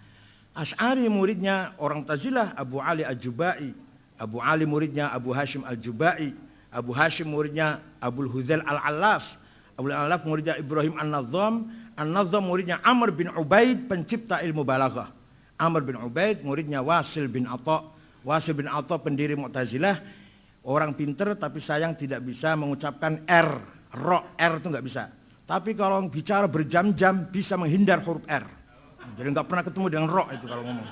Asy'ari muridnya orang Mu'tazilah Abu Ali Al-Jubai, Abu Ali muridnya Abu Hashim Al-Jubai, Abu Hashim muridnya Abul Huzail Al-Allaf, Abul Allaf muridnya Ibrahim An-Nazzam, An-Nazzam muridnya Amr bin Ubaid pencipta ilmu balaghah. Amr bin Ubaid muridnya Wasil bin Atha. Wasil bin Atha pendiri Mu'tazilah, orang pinter tapi sayang tidak bisa mengucapkan R, R itu nggak bisa. Tapi kalau bicara berjam-jam bisa menghindar huruf R. Jadi nggak pernah ketemu dengan roh itu kalau ngomong.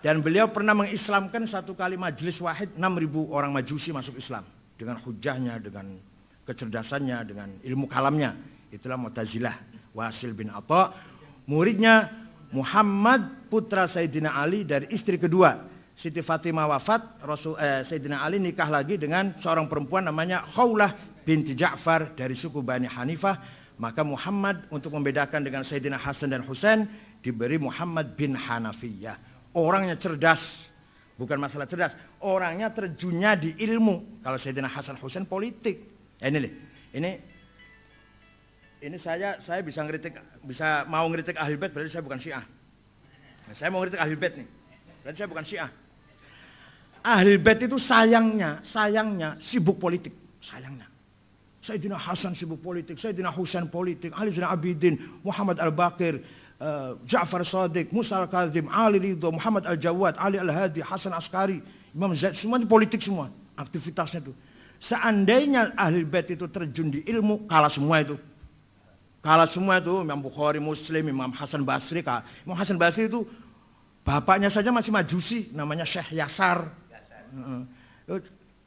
Dan beliau pernah mengislamkan satu kali majelis wahid 6.000 orang majusi masuk Islam. Dengan hujahnya, dengan kecerdasannya, dengan ilmu kalamnya. Itulah Mu'tazilah. Wasil bin Atha. Muridnya Muhammad putra Sayyidina Ali dari istri kedua. Siti Fatimah wafat, Sayyidina Ali nikah lagi dengan seorang perempuan namanya Khawlah binti Ja'far dari suku Bani Hanifah. Maka Muhammad untuk membedakan dengan Sayyidina Hasan dan Husain diberi Muhammad bin Hanafiyah. Orangnya cerdas, bukan masalah cerdas, orangnya terjunnya di ilmu. Kalau Sayyidina Hasan Husain politik. Ini saya bisa mau ngeritik Ahlul Bait, berarti saya bukan Syiah. Nah, saya mau ngeritik Ahlul Bait nih, berarti saya bukan Syiah. Ahlul Bait itu sayangnya sibuk politik, sayangnya. Sayyidina Hasan sibuk politik, Sayyidina Husain politik, Ali Zainal Abidin, Muhammad Al-Baqir, Ja'far Shadiq, Musa Al-Kazim, Ali Ridho, Muhammad Al-Jawad, Ali Al-Hadi, Hasan Askari, Imam Zaid, semuanya politik semua, aktivitasnya itu. Seandainya Ahlul Bait itu terjun di ilmu, kalah semua itu. Imam Bukhari, Muslim, Imam Hasan Basri. Imam Hasan Basri itu bapaknya saja masih majusi, namanya Syekh Yasar.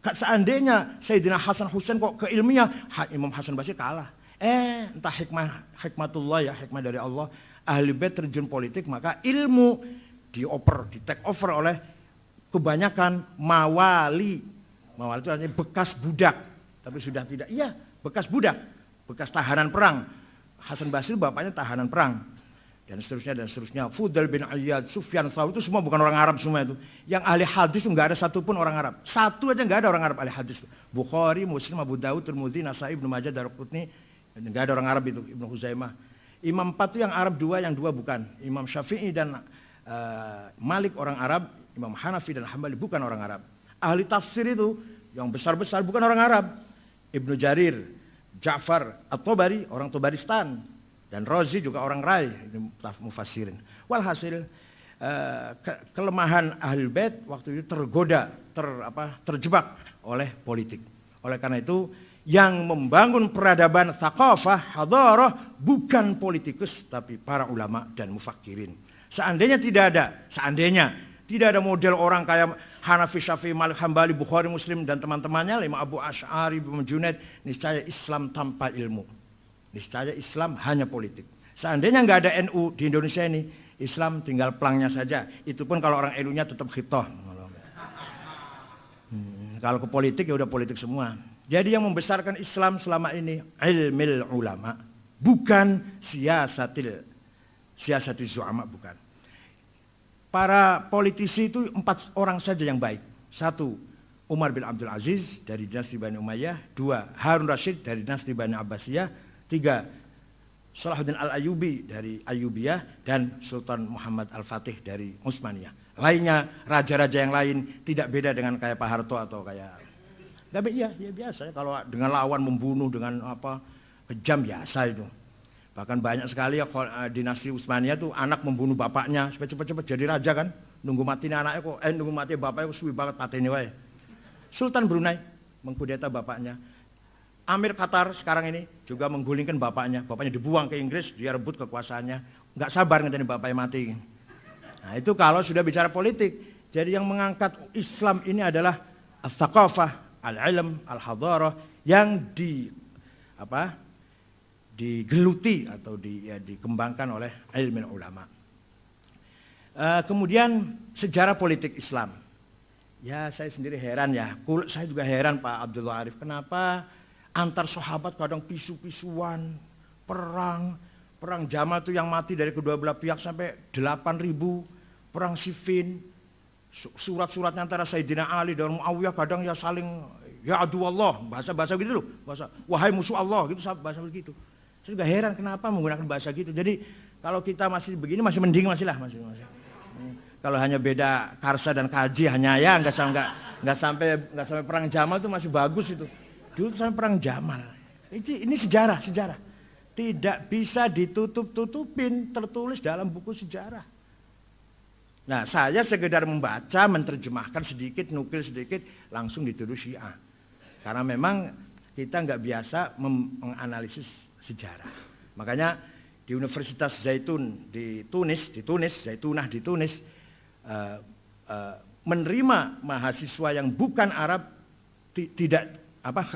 Seandainya Sayyidina Hasan Husain kok ke ilmiah, Imam Hasan Basri kalah. Entah hikmatullah ya, hikmah dari Allah. Ahlul Bait terjun politik, maka ilmu di take over oleh kebanyakan mawali. Mawali itu artinya bekas budak, tapi sudah tidak. Iya, bekas budak, bekas tahanan perang. Hasan Basri bapaknya tahanan perang. Dan seterusnya. Fudail bin Iyad, Sufyan Tsauri itu semua bukan orang Arab semua itu. Yang ahli hadis itu nggak ada satupun orang Arab. Satu aja nggak ada orang Arab ahli hadis. Bukhari, Muslim, Abu Dawud, Tirmidzi, Nasai, Ibnu Majah, Daraqutni, nggak ada orang Arab itu. Ibnu Huzaimah. Imam 4 itu yang Arab 2, yang 2 bukan. Imam Syafi'i dan Malik orang Arab, Imam Hanafi dan Hambali bukan orang Arab. Ahli tafsir itu yang besar-besar bukan orang Arab. Ibnu Jarir, Ja'far At-Tabari orang Tabaristan. Dan Razi juga orang Rai, mufassirin. Walhasil kelemahan Ahlul Bait waktu itu terjebak oleh politik. Oleh karena itu yang membangun peradaban thaqafah, hadarah bukan politikus tapi para ulama dan mufakirin. Seandainya tidak ada model orang kayak Hanafi, Syafi'i, Malik, Hambali, Bukhari, Muslim dan teman-temannya, Imam Abu Asy'ari, Imam Junaid, niscaya Islam tanpa ilmu. Niscaya Islam hanya politik. Seandainya nggak ada NU di Indonesia ini, Islam tinggal pelangnya saja. Itu pun kalau orang NU-nya tetap khitoh. Kalau ke politik ya udah politik semua. Jadi yang membesarkan Islam selama ini ilmil ulama, bukan siasatil zu'ama, bukan. Para politisi itu 4 orang saja yang baik. 1, Umar bin Abdul Aziz dari dinasti Bani Umayyah, 2 Harun Rashid dari dinasti Bani Abbasiyah, 3 Salahuddin Al-Ayyubi dari Ayyubiyah, dan Sultan Muhammad Al-Fatih dari Utsmaniyah. Lainnya, raja-raja yang lain tidak beda dengan kayak Pak Harto atau kayak, tapi ya biasa ya, kalau dengan lawan membunuh dengan apa kejam biasa itu. Bahkan banyak sekali ya dinasti Utsmaniyah tuh anak membunuh bapaknya supaya cepat-cepat jadi raja kan, nunggu mati anaknya kok, nunggu mati bapaknya kok suwi banget pateni wae. Sultan Brunei mengkudeta bapaknya. Amir Qatar sekarang ini juga menggulingkan bapaknya dibuang ke Inggris, dia rebut kekuasaannya, nggak sabar ngenteni bapaknya mati. Nah itu kalau sudah bicara politik. Jadi yang mengangkat Islam ini adalah al-thaqafah, al-ilm, al-hadarah yang digeluti atau dikembangkan oleh ilmu ulama. Kemudian sejarah politik Islam. Ya saya sendiri heran ya, saya juga heran Pak Abdullah Arif, kenapa antar sahabat kadang pisu-pisuan, perang Jamal itu yang mati dari kedua belah pihak sampai 8.000, perang Siffin, surat-suratnya antara Sayyidina Ali dan Muawiyah kadang ya saling ya adu Allah, bahasa gitu loh, bahasa wahai musuh Allah gitu, bahasa begitu. Saya juga heran kenapa menggunakan bahasa gitu. Jadi kalau kita masih begini masih mending masih. Kalau hanya beda Karsa dan Kaji hanya ya nggak sampai perang Jamal itu masih bagus itu. Dulu sampai perang Jamal. Ini sejarah. Tidak bisa ditutup-tutupin, tertulis dalam buku sejarah. Nah, saya sekedar membaca, menerjemahkan sedikit, nukil sedikit, langsung dituduh Syiah. Karena memang kita nggak biasa menganalisis sejarah. Makanya di Universitas Zaitun di Tunis, Zaitunah di Tunis, menerima mahasiswa yang bukan Arab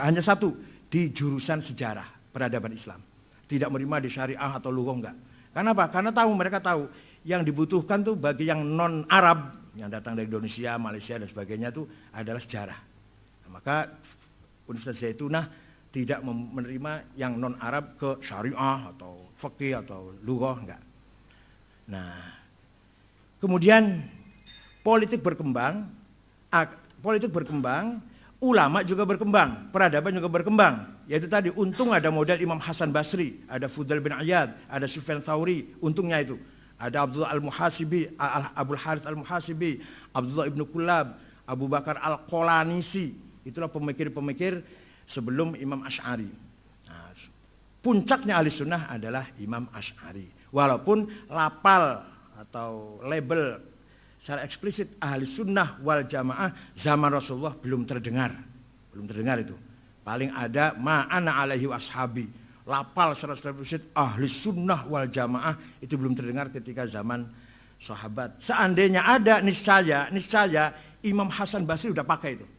hanya satu di jurusan sejarah peradaban Islam, tidak menerima di syariah atau lughah enggak. Karena apa? Karena mereka tahu yang dibutuhkan tuh bagi yang non Arab yang datang dari Indonesia, Malaysia dan sebagainya itu adalah sejarah. Nah, maka Universitas Zaitunah tidak menerima yang non Arab ke syariah atau fikih atau lughah enggak. Nah, kemudian politik berkembang, ulama juga berkembang, peradaban juga berkembang. Yaitu tadi, untung ada model Imam Hasan Basri, ada Fudail bin Iyad, ada Sufyan Tsauri, untungnya itu. Ada Abdullah Al-Muhasibi, Abdul Harith Al-Muhasibi, Abdullah Ibnu Kullab, Abu Bakar Al-Qolanisi. Itulah pemikir-pemikir sebelum Imam Asy'ari. Nah, puncaknya ahli sunnah adalah Imam Asy'ari. Walaupun lapal atau label secara eksplisit ahli sunnah wal jamaah zaman Rasulullah belum terdengar itu. Paling ada ma'ana alaihi washabi, lapal secara eksplisit ahli sunnah wal jamaah itu belum terdengar ketika zaman sahabat. Seandainya ada, niscaya Imam Hasan Basri sudah pakai itu.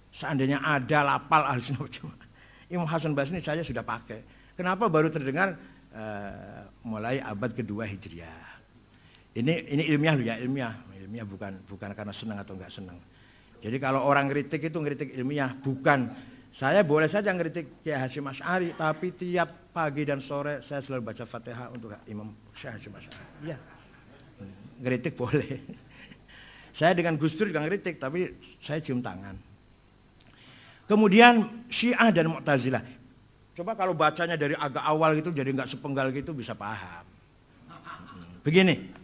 Seandainya ada lapal ahli sunnah wal jamaah, Imam Hasan Basri niscaya sudah pakai. Kenapa baru terdengar mulai abad kedua Hijriah? Ini ilmiah loh ya, ilmiah bukan karena senang atau enggak senang. Jadi kalau orang kritik itu kritik ilmiah, bukan. Saya boleh saja kritik Kiai Hasyim Asy'ari, tapi tiap pagi dan sore saya selalu baca Fatihah untuk Imam Syekh Hasyim Asy'ari. Iya. Kritik boleh. Saya dengan Gus Dur juga kritik, tapi saya cium tangan. Kemudian Syiah dan Mu'tazilah. Coba kalau bacanya dari agak awal gitu, jadi enggak sepenggal gitu bisa paham. Begini.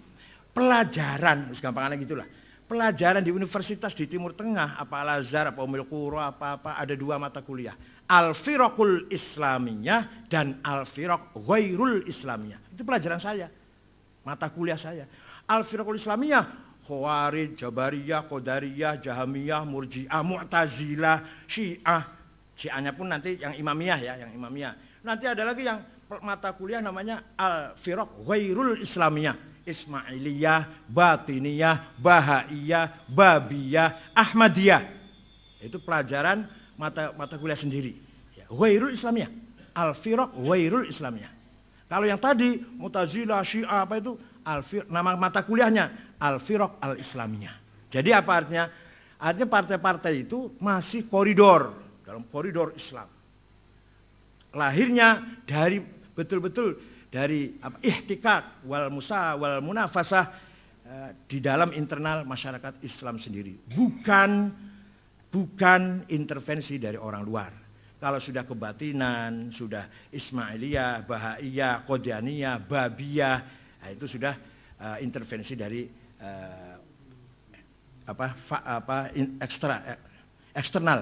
Pelajaran, gampangannya gitulah. Pelajaran di universitas di Timur Tengah, apa Al-Azhar, apa Ummul Qura, apa ada 2 mata kuliah. Al-Firaqul Islamiyah dan Al-Firaq Ghairul Islamiyah. Itu pelajaran saya. Mata kuliah saya. Al-Firaqul Islamiyah, Khawarij, Jabariyah, Qadariyah, Jahamiyah, Murji'ah, Mu'tazilah, Syiah. Syiahnya pun nanti yang Imamiyah ya, yang Imamiyah. Nanti ada lagi yang mata kuliah namanya Al-Firaq Ghairul Islamiyah. Ismailiyah, Batiniyah, Bahaiyah, Babiyah, Ahmadiyah. Itu pelajaran mata kuliah sendiri. Ghairul Islamiyah. Al-Firaq Ghairul Islamiyah. Kalau yang tadi Mu'tazilah, Syiah apa itu? Nama mata kuliahnya Al-Firaq Al-Islamiyah. Jadi apa artinya? Artinya partai-partai itu masih koridor, dalam koridor Islam. Lahirnya dari betul-betul dari ihtikak wal munafasah di dalam internal masyarakat Islam sendiri, bukan bukan intervensi dari orang luar. Kalau sudah kebatinan, sudah Ismailiyah, Bahaiyah, Qadianiyah, Babiyah, nah itu sudah intervensi dari eksternal.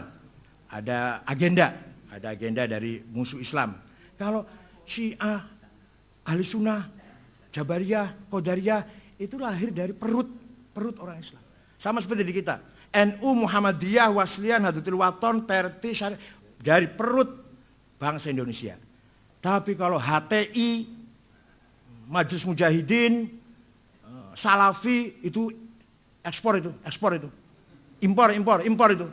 Ada agenda dari musuh Islam. Kalau Syiah, Ahli Sunnah, Jabariyah, Qadariyah itu lahir dari perut orang Islam. Sama seperti di kita. NU, Muhammadiyah, Wasliyah, Nahdlatul Wathon, Perti, Syariah, dari perut bangsa Indonesia. Tapi kalau HTI, Majelis Mujahidin, Salafi itu ekspor itu. Impor itu.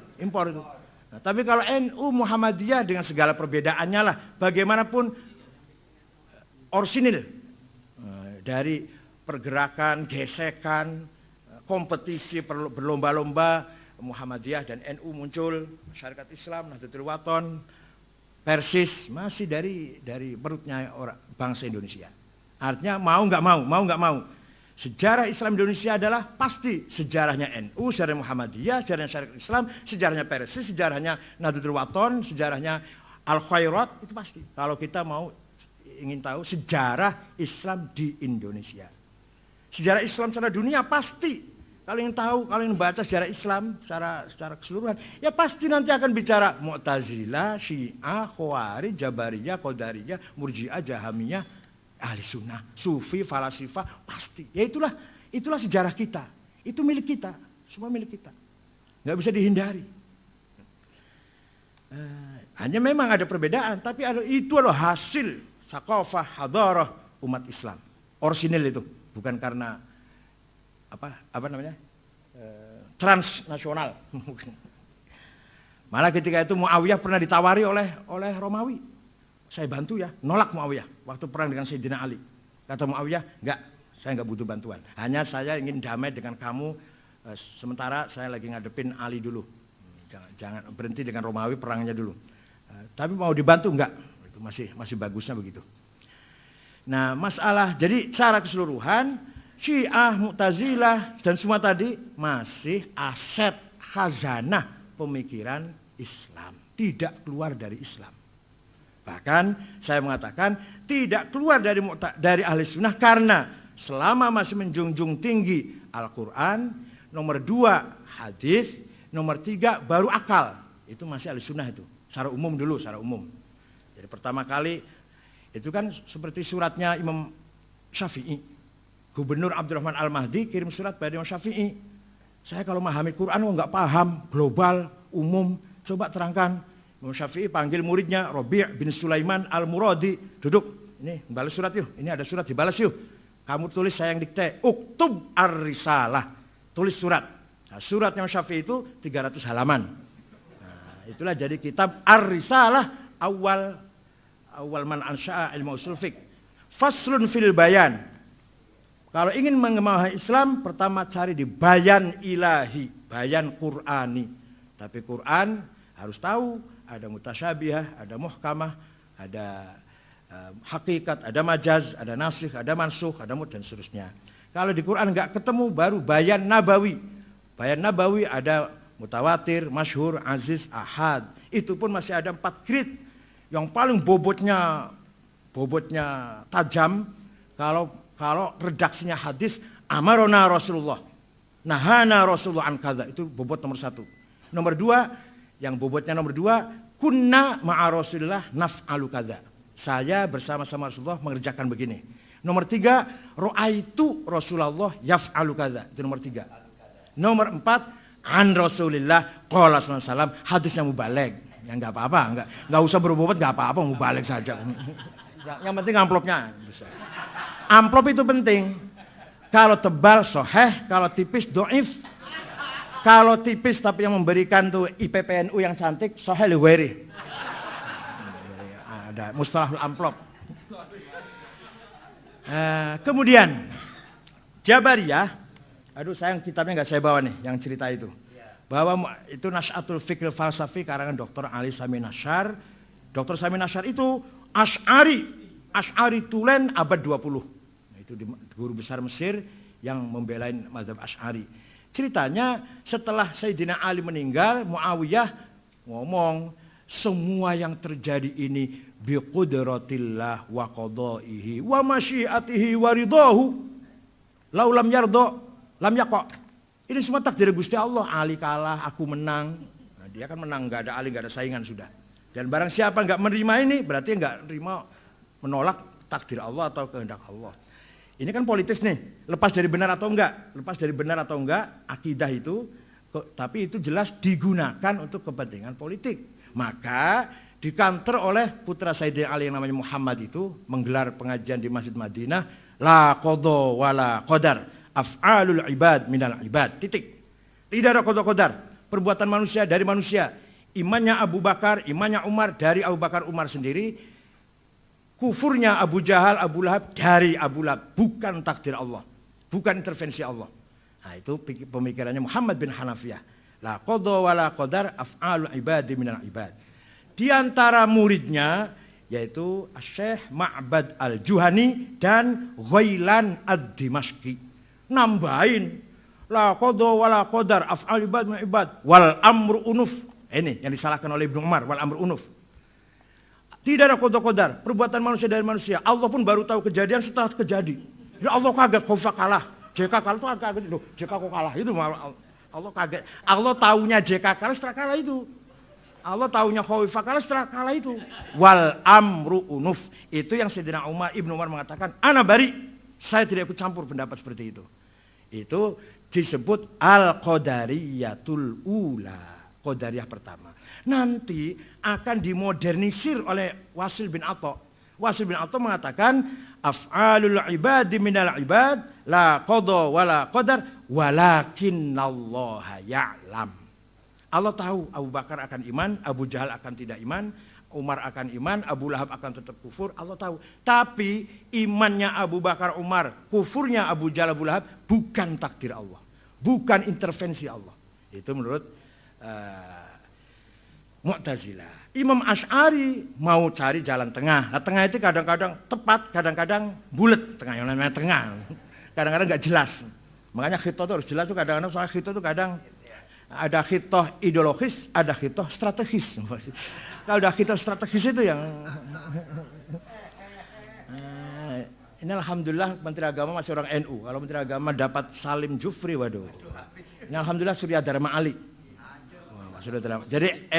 Nah, tapi kalau NU, Muhammadiyah dengan segala perbedaannya lah, bagaimanapun orsinil dari pergerakan, gesekan, kompetisi berlomba-lomba, Muhammadiyah dan NU muncul, Masyarakat Islam, Nahdlatul Wathon, Persis masih dari perutnya orang bangsa Indonesia. Artinya mau nggak mau. Sejarah Islam Indonesia adalah pasti sejarahnya NU, sejarah Muhammadiyah, sejarahnya Syarikat Islam, sejarahnya Persis, sejarahnya Nahdlatul Wathon, sejarahnya Al-Khairat, itu pasti. Kalau kita ingin tahu sejarah Islam di Indonesia. Sejarah Islam secara dunia pasti. Kalau ingin tahu, kalau ingin baca sejarah Islam secara keseluruhan, ya pasti nanti akan bicara Mu'tazilah, Syiah, Khawarij, Jabariyah, Qadariyah, Murji'ah, Jahamiyah, Ahli Sunnah, Sufi, Falasifah, pasti. Ya itulah sejarah kita. Itu milik kita, semua milik kita. Nggak bisa dihindari. Hanya memang ada perbedaan, tapi itu adalah hasil sakofah, hadarah umat Islam. Orsinil itu, bukan karena transnasional. Malah ketika itu Muawiyah pernah ditawari oleh Romawi. Saya bantu ya, nolak Muawiyah waktu perang dengan Sayyidina Ali. Kata Muawiyah, enggak, saya enggak butuh bantuan. Hanya saya ingin damai dengan kamu, sementara saya lagi ngadepin Ali dulu. Jangan berhenti dengan Romawi perangnya dulu. Tapi mau dibantu enggak? Itu masih bagusnya begitu. Nah, masalah jadi secara keseluruhan Syiah, Mu'tazilah dan semua tadi masih aset khazanah pemikiran Islam, tidak keluar dari Islam. Bahkan saya mengatakan tidak keluar dari ahli sunnah karena selama masih menjunjung tinggi Al-Quran, nomor 2 hadis, nomor 3 baru akal. Itu masih ahli sunnah itu, secara umum dulu, secara umum. Jadi pertama kali itu kan seperti suratnya Imam Syafi'i. Gubernur Abdurrahman Al-Mahdi kirim surat pada Imam Syafi'i. Saya kalau memahami Quran nggak paham, global, umum, coba terangkan. Imam Syafi'i panggil muridnya Rabi' bin Sulaiman Al-Muradi, duduk. Ini balas surat yuk, ini ada surat dibalas yuk. Kamu tulis, saya yang dikte. Uktub ar-risalah, tulis surat. Nah, surat Imam Syafi'i itu 300 halaman. Nah, itulah jadi kitab ar-risalah awal man ansya'a ilmu usul fiqh. Faslun fil bayan. Kalau ingin memahami Islam, pertama cari di bayan ilahi, bayan Qur'ani. Tapi Quran harus tahu ada mutasyabihah, ada muhkamah, ada hakikat, ada majaz, ada nasikh, ada mansukh, ada dan seterusnya. Kalau di Quran enggak ketemu, baru bayan nabawi. Bayan nabawi ada mutawatir, masyhur, aziz, ahad. Itu pun masih ada 4 grade. Yang paling bobotnya tajam, kalau redaksinya hadis, amarona Rasulullah, nahana Rasulullah an kadza, itu bobot nomor 1. Nomor 2, yang bobotnya nomor 2, kunna ma'a Rasulillah naf'alu kadza. Saya bersama-sama Rasulullah mengerjakan begini. Nomor 3, ra'aitu Rasulullah yaf'alu kadza. Itu nomor 3. Nomor 4, an Rasulillah qala sallallahu alaihi wasallam, hadisnya mubaligh. Ya enggak apa-apa, enggak usah berbobot, enggak apa-apa, mubaligh saja. Yang penting amplopnya bisa. Amplop itu penting. Kalau tebal sahih, kalau tipis dhaif. Kalau tipis tapi yang memberikan tuh IPPNU yang cantik, sahih liweri. Ada mustalahul amplop. Kemudian Jabariyah, aduh sayang kitabnya nggak saya bawa nih yang cerita itu. Bahwa itu Nas'atul Fikr Falsafi karangan Dr. Ali Sami Nasyar. Dr. Sami Nasyar itu Asy'ari Tulen abad 20. Itu guru besar Mesir yang membelain mazhab Asy'ari. Ceritanya setelah Sayyidina Ali meninggal, Muawiyah ngomong, semua yang terjadi ini biqudratillah wa qadaihi wa masyiatihi wa ridahu. Laulam yardo lam yaqa. Ini semua takdir Gusti Allah. Ali kalah, aku menang. Nah, dia kan menang, nggak ada Ali, nggak ada saingan sudah. Dan barang siapa nggak menerima ini, berarti nggak menerima, menolak takdir Allah atau kehendak Allah. Ini kan politis nih, lepas dari benar atau enggak, akidah itu, tapi itu jelas digunakan untuk kepentingan politik. Maka dikanter oleh putra Sayyidina Ali yang namanya Muhammad itu menggelar pengajian di Masjid Madinah, la qadha wala qadar, af'alul ibad minal ibad, titik. Tidak ada qadha qadar, perbuatan manusia dari manusia. Imannya Abu Bakar, imannya Umar dari Abu Bakar Umar sendiri. Kufurnya Abu Jahal, Abu Lahab dari Abu Lahab, bukan takdir Allah, bukan intervensi Allah. Nah, itu pemikirannya Muhammad bin Hanafiyah. La qadha wa la qadar af'alul ibadi minal ibad. Di antara muridnya yaitu Syekh Ma'bad Al-Juhani dan Ghailan Ad-Dimashqi. Nambahin la qadha wa la qadar af'alul ibad minal ibad wal amru unuf. Ini yang disalahkan oleh Ibnu Umar, wal amru unuf. Tidak ada qadar, perbuatan manusia dari manusia. Allah pun baru tahu kejadian setelah terjadi. Jadi Allah kaget, Khofifah kalah. JK kalah itu kaget. Loh, JK kok kalah? Itu Allah kaget. Allah taunya JK kalah setelah kalah itu. Allah taunya Khofifah kalah setelah kalah itu. Wal amru unuf. Itu yang Sayyidina Ibnu Umar mengatakan, ana bari. Saya tidak ikut campur pendapat seperti itu. Itu disebut al-qadariyatul ula. Qadariyah pertama. Nanti akan dimodernisir oleh Wasil bin Atha. Wasil bin Atha mengatakan af'alul ibadi minal ibad la qadha wa la qadar walakinallaha ya'lam. Allah tahu Abu Bakar akan iman, Abu Jahal akan tidak iman, Umar akan iman, Abu Lahab akan tetap kufur, Allah tahu. Tapi imannya Abu Bakar Umar, kufurnya Abu Jahal Abu Lahab bukan takdir Allah, bukan intervensi Allah. Itu menurut Mu'tazilah. Imam Asy'ari mau cari jalan tengah. Nah, tengah itu kadang-kadang tepat, kadang-kadang bulat. Tengah yang namanya tengah. Kadang-kadang nggak jelas. Makanya khitoh itu harus jelas tuh kadang-kadang. Soal khitoh itu kadang ada khitoh ideologis, ada khitoh strategis. Kalau ada khitoh strategis itu yang ini alhamdulillah Menteri Agama masih orang NU. Kalau Menteri Agama dapat Salim Jufri, waduh. Ini alhamdulillah Surya Dharma Ali. Jadi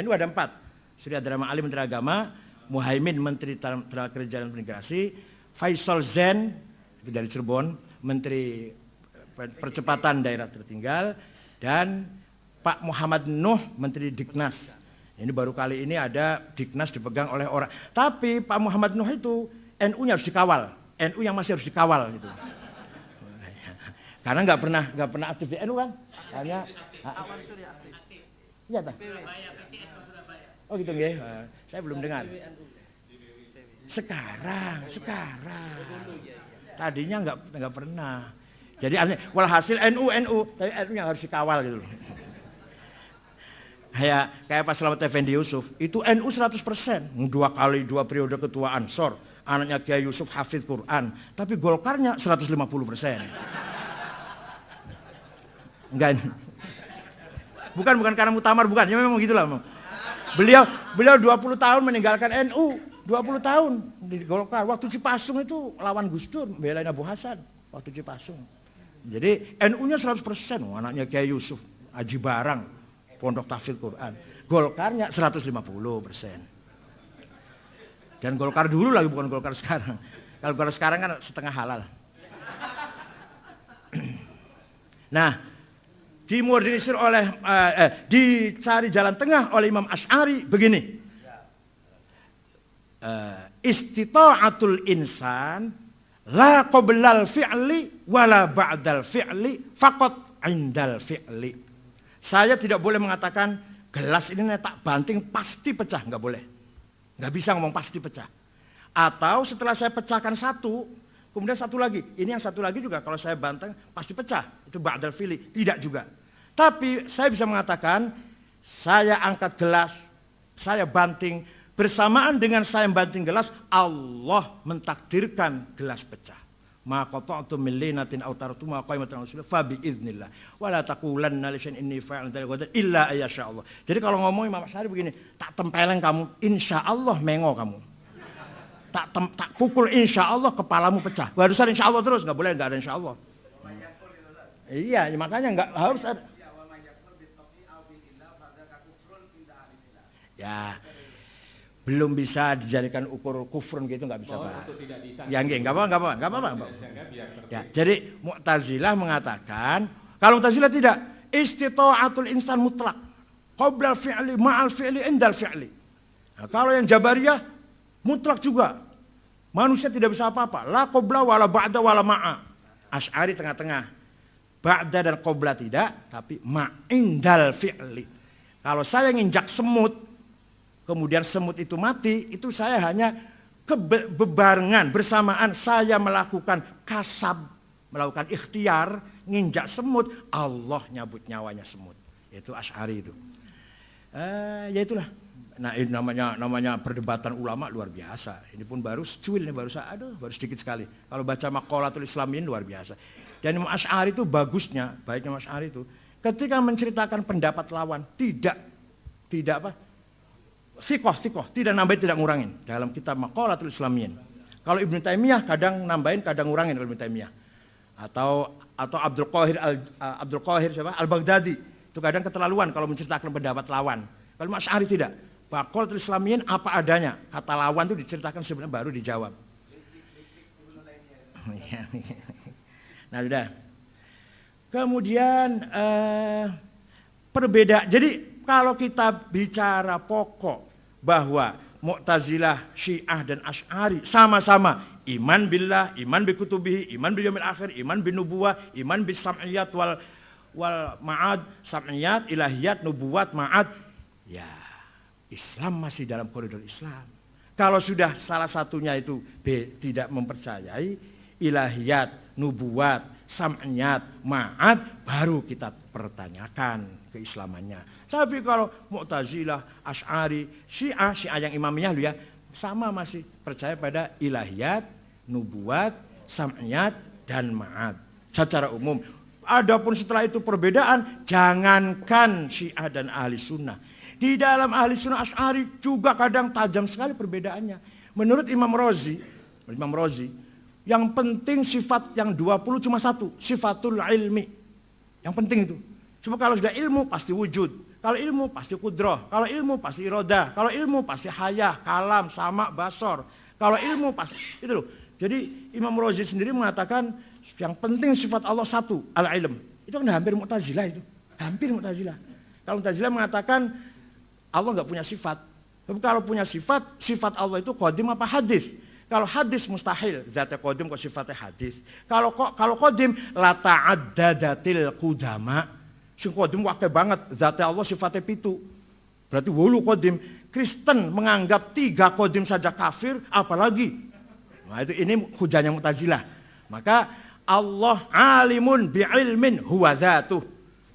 NU ada 4. Surya Dharma Ali Menteri Agama, Muhaimin Menteri Tenaga Kerja dan Imigrasi, Faisal Zen itu dari Cirebon, Menteri Percepatan Daerah Tertinggal, dan Pak Muhammad Nuh Menteri Diknas. Ini baru kali ini ada Diknas dipegang oleh orang. Tapi Pak Muhammad Nuh itu NU-nya harus dikawal, NU yang masih harus dikawal gitu. Karena nggak pernah aktif di NU kan? Hanya Awan Surya aktif. Iya tak? Oh gitu nggih. Saya belum dengar. Sekarang. Tadinya nggak pernah. Jadi walhasil NU, tapi NU yang harus dikawal gitu loh. Kayak Pak Slamet Effendi Yusuf, itu NU 100%. 2 periode ketua Ansor, anaknya Kiai Yusuf hafidz Quran, tapi Golkarnya 150%. Enggak. Bukan karena muktamar, bukan. Ya memang gitulah. Beliau 20 tahun meninggalkan NU, 20 tahun di Golkar. Waktu Cipasung itu lawan Gus Dur, belain Abu Hasan waktu Cipasung. Jadi NU-nya 100%, anaknya Kiai Yusuf, Haji Barang, Pondok Tahfidz Quran. Golkarnya 150%. Dan Golkar dulu lagi, bukan Golkar sekarang. Kalau Golkar sekarang kan setengah halal. Nah, dimodernisir oleh dicari jalan tengah oleh Imam Asy'ari begini. Istita'atul insan la qablal fi'li wala ba'dal fi'li faqat indal fi'li. Saya tidak boleh mengatakan gelas ini tak banting pasti pecah, nggak boleh. Nggak bisa ngomong pasti pecah. Atau setelah saya pecahkan satu, kemudian satu lagi, ini yang satu lagi juga kalau saya banteng pasti pecah, itu ba'dal fi'li, tidak juga. Tapi saya bisa mengatakan, saya angkat gelas, saya banting, bersamaan dengan saya banting gelas, Allah mentakdirkan gelas pecah. ma qata'tum min linatin aw tartumuha qaimatan usul fa bi idznillah wa la taqulanna li syai'in inni fa'ilun dzalika illa ayyasha Allah. Jadi kalau ngomong Imam Asy'ari begini, tak tempeleng kamu, insyaallah mengo kamu. Tak pukul insyaallah kepalamu pecah. Barusan insyaallah terus, enggak boleh enggak ada insyaallah. Iya, makanya enggak harus ada. Ya, belum bisa dijadikan ukur kufrun gitu, nggak bisa Pak. Ya nggak apa-apa. Ya, jadi Mu'tazilah mengatakan, kalau Mu'tazilah tidak, istita'atul insan mutlak, qabla fi'li ma'al fi'li indal fi'li. Nah, kalau yang Jabariyah mutlak juga, manusia tidak bisa apa-apa, la qabla wala ba'da wala ma'a. Asy'ari tengah-tengah, ba'da dan qabla tidak, tapi ma'indal fi'li. Kalau saya nginjak semut, kemudian semut itu mati, itu saya hanya bebarengan, bersamaan saya melakukan kasab, melakukan ikhtiar, nginjak semut, Allah nyabut nyawanya semut. Itu Asy'ari itu. Ya itulah. Nah ini namanya perdebatan ulama luar biasa. Ini pun baru secuil, ini baru sedikit sekali. Kalau baca Maqalatul Islamiyin luar biasa. Dan Imam Asy'ari itu bagusnya, baiknya Imam Asy'ari itu, ketika menceritakan pendapat lawan, tidak apa? Sikoh, tidak nambahin, tidak ngurangin. Dalam kitab Maqalatul Islamiyin. Kalau Ibnu Taimiyah kadang nambahin, kadang ngurangin kalau Ibnu Taimiyah. Atau Abdul Qahir siapa? Al-Baghdadi. Itu kadang keterlaluan kalau menceritakan pendapat lawan. Kalau Asy'ari tidak. Maqalatul Islamiyin apa adanya. Kata lawan itu diceritakan sebenarnya baru dijawab. Nah, sudah. Kemudian perbedaan. Jadi kalau kita bicara pokok bahwa Mu'tazilah, Syiah dan Asy'ari sama-sama iman billah, iman bi kutubihi, iman bil yaumil akhir, iman bin nubuwah, iman bis sam'iyat wal ma'ad, sam'iyat, ilahiyat, nubuwat, ma'ad. Ya, Islam masih dalam koridor Islam. Kalau sudah salah satunya itu tidak mempercayai ilahiyat, nubuwat, sam'iyat, ma'ad, baru kita pertanyakan keislamannya. Tapi kalau Mu'tazilah, Asy'ari, Syiah yang imamiyah lu ya, sama masih percaya pada ilahiyat, nubuwat, sam'iyat, dan ma'ad. Secara umum. Adapun setelah itu perbedaan, jangankan Syiah dan Ahli Sunnah. Di dalam Ahli Sunnah Asy'ari juga kadang tajam sekali perbedaannya. Menurut Imam Razi, yang penting sifat yang 20 cuma satu, sifatul ilmi. Yang penting itu. Sebab kalau sudah ilmu pasti wujud. Kalau ilmu pasti kudrah, kalau ilmu pasti irodah, kalau ilmu pasti hayah, kalam, sama, basor. Kalau ilmu pasti, itu loh. Jadi Imam Razi sendiri mengatakan yang penting sifat Allah satu, al-ilm. Itu kan hampir Mu'tazilah itu. Hampir Mu'tazilah. Kalau Mu'tazilah mengatakan Allah nggak punya sifat. Tapi kalau punya sifat Allah itu qadim apa hadis. Kalau hadis mustahil, zatnya qadim kok sifatnya hadis. Kalau qadim la ta'addadatil qudama. Sing qadim wakil banget, zatnya Allah sifatnya pitu. Berarti wulu qadim. Kristen menganggap 3 qadim saja kafir, apalagi. Nah itu ini hujahnya Mu'tazilah. Maka Allah alimun bi'ilmin huwa dzatuh.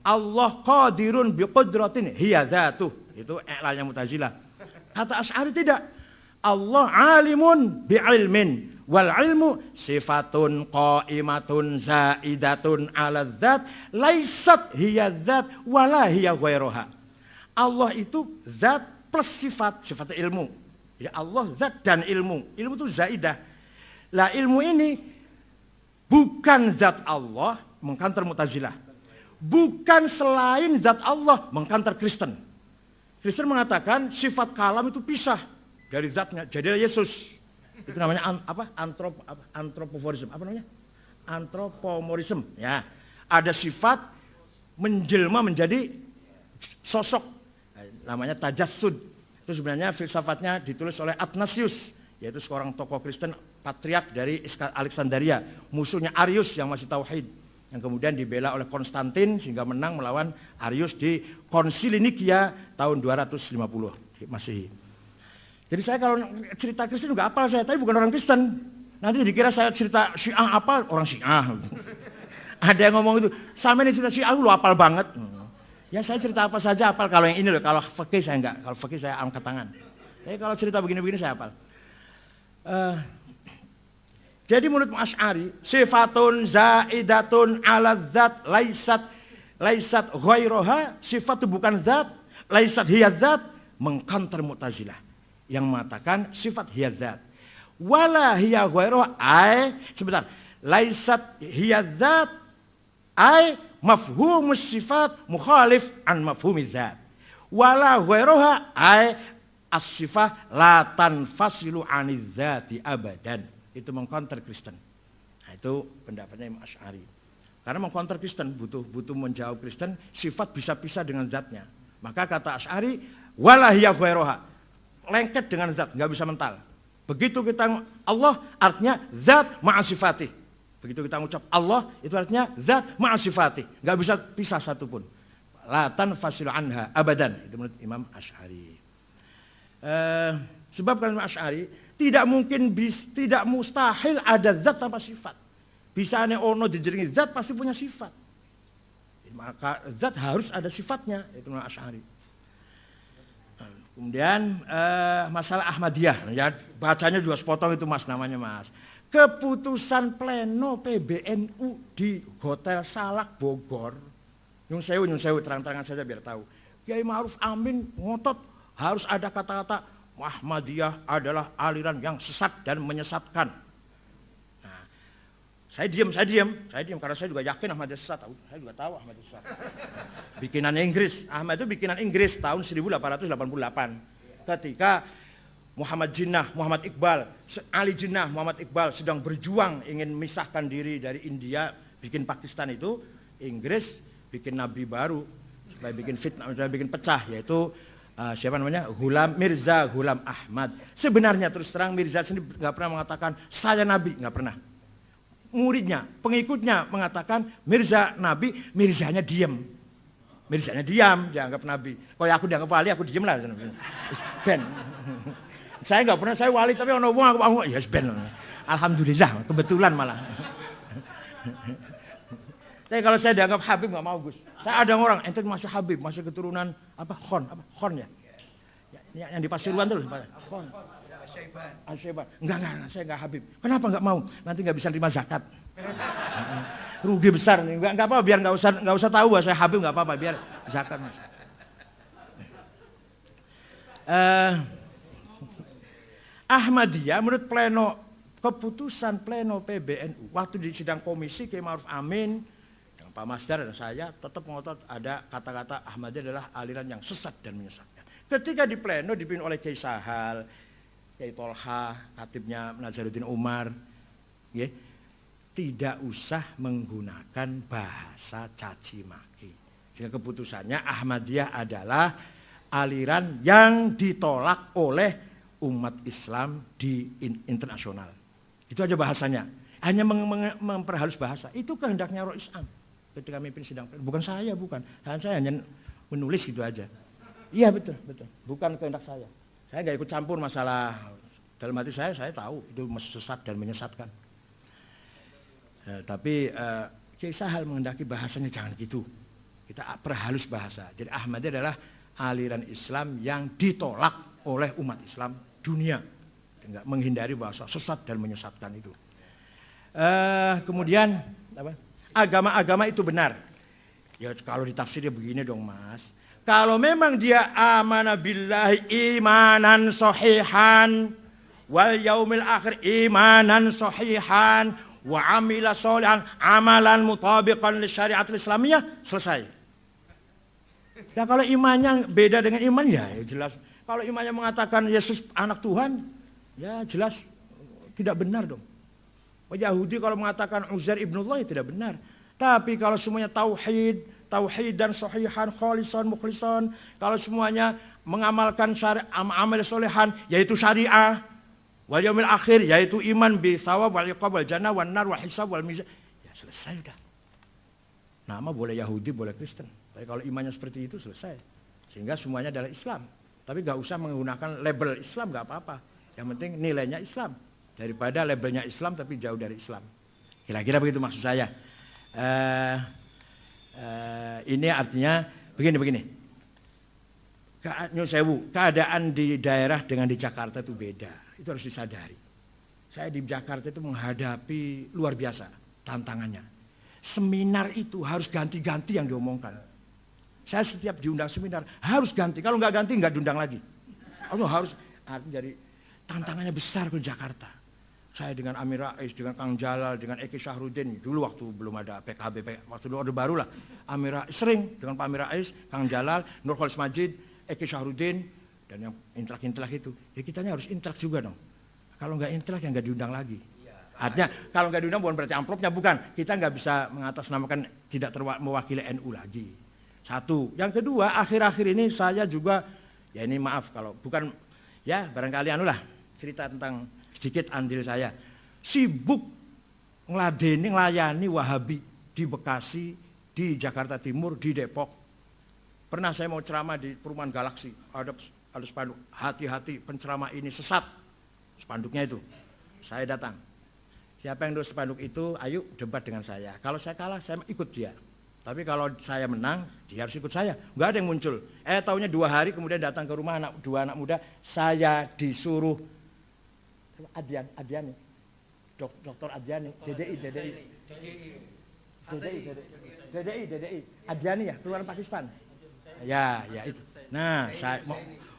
Allah qadirun biqudratin hiya dzatuh. Itu i'lalnya Mu'tazilah. Kata Asy'ari tidak. Allah alimun bi'ilmin. Wal ilmu sifatun qaimatun zaidatun ala dzat laisat hiya dzat wala hiya ghairuha. Allah itu zat plus sifat ilmu. Jadi Allah zat dan ilmu. Ilmu itu zaidah. Lah ilmu ini bukan zat Allah, mengkantar Mu'tazilah. Bukan selain zat Allah, mengkantar Kristen. Kristen mengatakan sifat kalam itu pisah dari zatnya. Jadilah Yesus. Itu namanya antropoforisme. Apa namanya? Antropomorfisme. Ya, ada sifat menjelma menjadi sosok. Namanya tajassud. Itu sebenarnya filsafatnya ditulis oleh Athanasius, yaitu seorang tokoh Kristen patriark dari Alexandria, musuhnya Arius yang masih tauhid, yang kemudian dibela oleh Konstantin sehingga menang melawan Arius di Konsili Nikia tahun 250 Masehi. Jadi saya kalau cerita Kristen juga apal saya, tapi bukan orang Kristen. Nanti dikira saya cerita Syiah apal, orang Syiah. Ada yang ngomong itu, sama ini cerita Syiah lu apal banget. Ya saya cerita apa saja apal, kalau yang ini loh, kalau fikih saya enggak. Kalau fikih saya angkat tangan. Tapi kalau cerita begini-begini saya apal. Jadi menurut Asy'ari, sifatun zaidatun ala dzat laisat ghairoha, sifat itu bukan zat, laisat hiya zat, mengcounter Mu'tazilah yang mengatakan sifat hiya zat. Wala hiya ghairoha sebentar. Laisat hiya zat mafhumus sifat mukhalif an mafhumiz zat. Wala ghairoha as-sifah la tanfasilu aniz zati abadan. Itu mengcounter Kristen. Nah, itu pendapatnya Imam Asy'ari. Karena mengcounter Kristen butuh menjawab Kristen, sifat bisa pisah dengan zatnya. Maka kata Asy'ari, wala hiya ghairoha, lengket dengan zat, nggak bisa mental. Begitu kita Allah artinya zat ma'a sifatih. Begitu kita mengucap Allah itu artinya zat ma'a sifatih, nggak bisa pisah satupun. La tanfasilu anha abadan. Itu menurut Imam Asy'ari. Sebab kan Imam Asy'ari tidak mungkin, tidak mustahil ada zat tanpa sifat. Bisa ono dijenengi zat pasti punya sifat. Maka zat harus ada sifatnya, itu Imam Asy'ari. Kemudian masalah Ahmadiyah, ya bacanya juga sepotong itu Mas, namanya Mas. Keputusan pleno PBNU di Hotel Salak Bogor, nyun sewu terang-terangan saja biar tahu. Kiai Ma'ruf Amin ngotot harus ada kata-kata Ahmadiyah adalah aliran yang sesat dan menyesatkan. Nah, saya diam karena saya juga yakin Ahmadiyah sesat. Saya juga tahu Ahmadiyah sesat. Bikinan Inggris, Ahmad itu bikinan Inggris tahun 1888. Ketika Muhammad Iqbal, Ali Jinnah Muhammad Iqbal sedang berjuang ingin memisahkan diri dari India, bikin Pakistan itu, Inggris bikin nabi baru supaya bikin fitnah, supaya bikin pecah, yaitu siapa namanya? Mirza Ghulam Ahmad. Sebenarnya terus terang Mirza sendiri nggak pernah mengatakan saya nabi, nggak pernah. Muridnya, pengikutnya mengatakan Mirza nabi, Mirzanya diam, dianggap nabi. Kalau aku dianggap wali, aku diam lah. Ben, saya nggak pernah, saya wali tapi ono wong aku ya ben. Alhamdulillah, kebetulan malah. Tapi kalau saya dianggap Habib nggak mau Gus. Saya ada orang, ente masih Habib, masih keturunan Khon ya? Yang di Pasuruan tuh, Khon. Al-Syaiban. Enggak, saya nggak Habib. Kenapa nggak mau? Nanti nggak bisa terima zakat. Rugi besar nih. Nggak apa-apa, biar nggak usah tahu bahwa saya Habib, nggak apa-apa, biar zakat masuk. Ahmadiyah menurut keputusan pleno PBNU waktu di sidang komisi Kiai Ma'ruf Amin, Pak Masdar dan saya tetap mengotot ada kata-kata Ahmadiyah adalah aliran yang sesat dan menyesatkan. Ketika di pleno dipimpin oleh Kiai Sahal, Kiai Tolha, katibnya Nazaruddin Umar, ya, tidak usah menggunakan bahasa caci maki. Sehingga keputusannya Ahmadiyah adalah aliran yang ditolak oleh umat Islam di internasional. Itu aja bahasanya. Hanya memperhalus bahasa. Itu kehendaknya Roh Islam. Ketika memimpin sidang pleno, bukan saya, saya hanya menulis gitu aja. Iya betul, bukan kehendak saya. Saya nggak ikut campur masalah, dalam hati saya tahu itu sesat dan menyesatkan. Tapi Kiai Sahal menghendaki bahasanya jangan gitu. Kita perhalus bahasa. Jadi Ahmadiyah adalah aliran Islam yang ditolak oleh umat Islam dunia. Enggak menghindari bahasa sesat dan menyesatkan itu. Kemudian apa? Agama-agama itu benar. Ya kalau ditafsirnya begini dong Mas. Kalau memang dia amana billahi imanan sahihan wal yaumil akhir imanan sahihan wa amila sholihan amalan mutabiqan li syariatil islamiyah, selesai. Dan kalau imannya beda dengan iman ya jelas. Kalau imannya mengatakan Yesus anak Tuhan, ya jelas tidak benar dong. Yahudi kalau mengatakan Uzair ibnullah ya tidak benar. Tapi kalau semuanya tauhid dan sahihan, khalisan, mukhlisan, kalau semuanya mengamalkan amal solehan yaitu syariah, wal yaumil akhir yaitu iman bi thawab wal iqab wal jannah wan nar wal hisab wal mizan, ya selesai udah. Nama boleh Yahudi, boleh Kristen. Tapi kalau imannya seperti itu selesai. Sehingga semuanya adalah Islam. Tapi gak usah menggunakan label Islam, gak apa-apa. Yang penting nilainya Islam. Daripada labelnya Islam tapi jauh dari Islam. Kira-kira begitu maksud saya. Ini artinya begini. Keadaan di daerah dengan di Jakarta itu beda. Itu harus disadari. Saya di Jakarta itu menghadapi luar biasa tantangannya. Seminar itu harus ganti-ganti yang diomongkan. Saya setiap diundang seminar harus ganti. Kalau nggak ganti nggak diundang lagi. Harus. Jadi tantangannya besar ke Jakarta. Saya dengan Amir Rais, dengan Kang Jalal, dengan Eki Syahrudin. Dulu waktu belum ada PKB, waktu dulu Orde Baru lah. Amir Rais, sering dengan Pak Amir Rais, Kang Jalal, Nurholis Majid, Eki Syahrudin, dan yang intelek-intelek itu. Ya kitanya harus intelek juga dong. Kalau nggak intelek ya nggak diundang lagi. Artinya kalau nggak diundang bukan berarti amplopnya, bukan. Kita nggak bisa mengatasnamakan tidak mewakili NU lagi. Satu. Yang kedua, akhir-akhir ini saya juga, ya ini maaf kalau bukan, ya barangkali cerita tentang sedikit andil saya. Sibuk ngelayani Wahabi di Bekasi, di Jakarta Timur, di Depok. Pernah saya mau ceramah di Perumahan Galaksi, ada spanduk, hati-hati penceramah ini sesat. Spanduknya itu, saya datang. Siapa yang nulis spanduk itu, ayo debat dengan saya. Kalau saya kalah, saya ikut dia. Tapi kalau saya menang, dia harus ikut saya. Enggak ada yang muncul. Taunya 2 hari kemudian datang ke rumah dua anak muda, saya disuruh Adiani, Dr. Adiani, DDI, Adiani ya, keluaran Pakistan. Ya itu. Nah, saya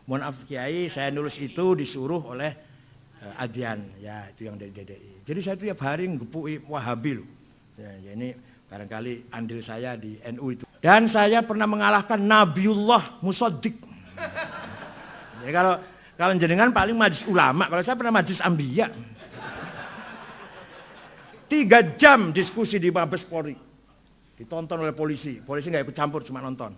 mohon maaf Kiai, saya nulis itu disuruh oleh Adian, ya itu yang dari DDI. Jadi saya tiap hari ngepui Wahabi loh. Ya ini barangkali andil saya di NU itu. Dan saya pernah mengalahkan Nabiullah Musaddiq. Jadi kalau jenengan paling majelis ulama, kalau saya pernah majelis Ambiya. 3 jam diskusi di Mabes Polri. Ditonton oleh polisi. Polisi nggak ikut campur, cuma nonton.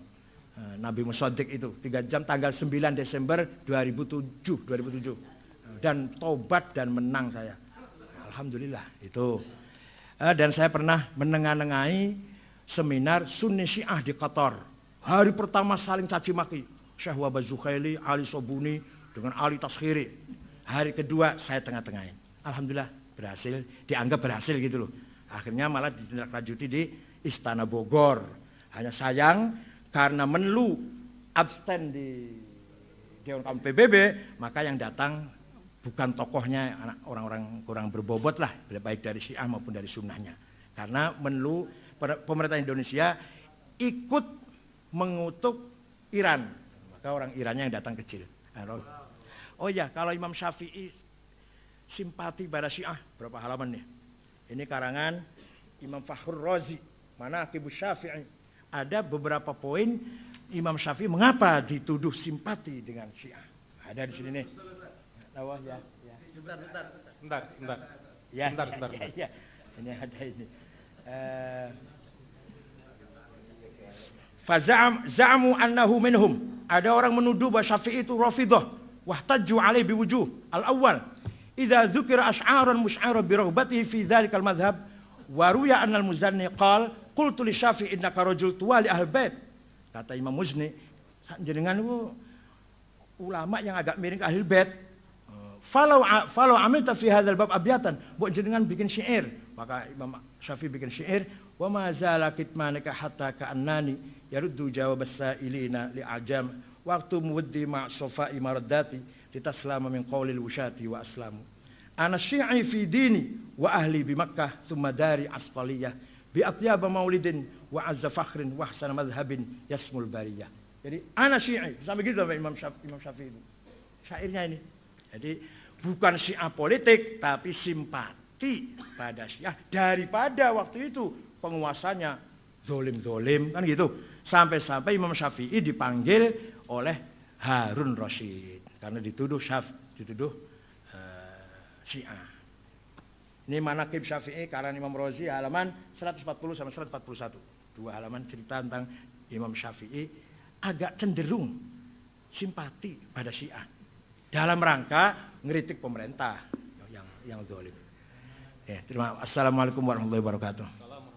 Nabi Musaddiq itu 3 jam tanggal 9 Desember 2007. Dan tobat dan menang saya. Alhamdulillah itu. Dan saya pernah menengahi seminar Sunni Syiah di Qatar. Hari pertama saling caci maki. Syekh Wahbah Zukhaili, Ali Sobuni dengan Ali Taskhiri. Hari kedua saya tengah-tengahin. Alhamdulillah berhasil, dianggap berhasil gitu loh. Akhirnya malah ditindaklanjuti di Istana Bogor. Hanya sayang karena Menlu absen di Dewan Kaum PBB, maka yang datang bukan tokohnya, orang-orang kurang berbobot lah, baik dari Syiah maupun dari Sunnahnya. Karena Menlu pemerintah Indonesia ikut mengutuk Iran, maka orang Irannya yang datang kecil. Oh ya, kalau Imam Syafi'i simpati pada Syiah, berapa halaman nih? Ini karangan Imam Fakhrur Razi, Manaqibus Syafi'i. Ada beberapa poin Imam Syafi'i mengapa dituduh simpati dengan Syiah. Ada di sini nih. Oh ya. Sebentar. Ya. Ini ada ini. Za'amu annahu minhum. Ada orang menuduh bahwa Syafi'i itu Rafidhah. Wahtajju alaihi biwujuh. Al-awwal, idza dzukira asy'aran musy'ara bi raghbatihi fi dzalikal madhhab wa ruya anna al-Muzanni qala qultu li Syafi'i innaka rajul tuwali ahlul bait. Kata Imam Muzni, jenengan itu ulama yang agak miring ke ahlul bait. Falau amilta fi hadzal bab abyatan, buat jenengan bikin syair. Maka Imam Syafi'i bikin syair, wa ma zala kitmanaka hatta ka'annani yaruddu jawab as-sa'ilina li'ajam waqtu muwaddi ma' safai maraddati litaslama min qawlil wushati wa aslamu. Ana syi'i fi dini wa ahli bi Makkah thumma dari asqaliyah bi atyab maulidin wa azza fakhrin wa ahsan madhhabin yasmul bariyah. Jadi ana syi'i, sampai gitu Imam Syafi'i itu. Syairnya ini. Jadi bukan Syiah politik, tapi simpati pada Syiah daripada waktu itu penguasanya zolim-zolim kan gitu. Sampai-sampai Imam Syafi'i dipanggil oleh Harun Rasyid karena dituduh Syiah. Ini Manaqib Syafi'i karangan Imam Razi halaman 140 sampai 141. 2 halaman cerita tentang Imam Syafi'i agak cenderung simpati pada Syiah. Dalam rangka ngeritik pemerintah yang zalim. Assalamualaikum warahmatullahi wabarakatuh.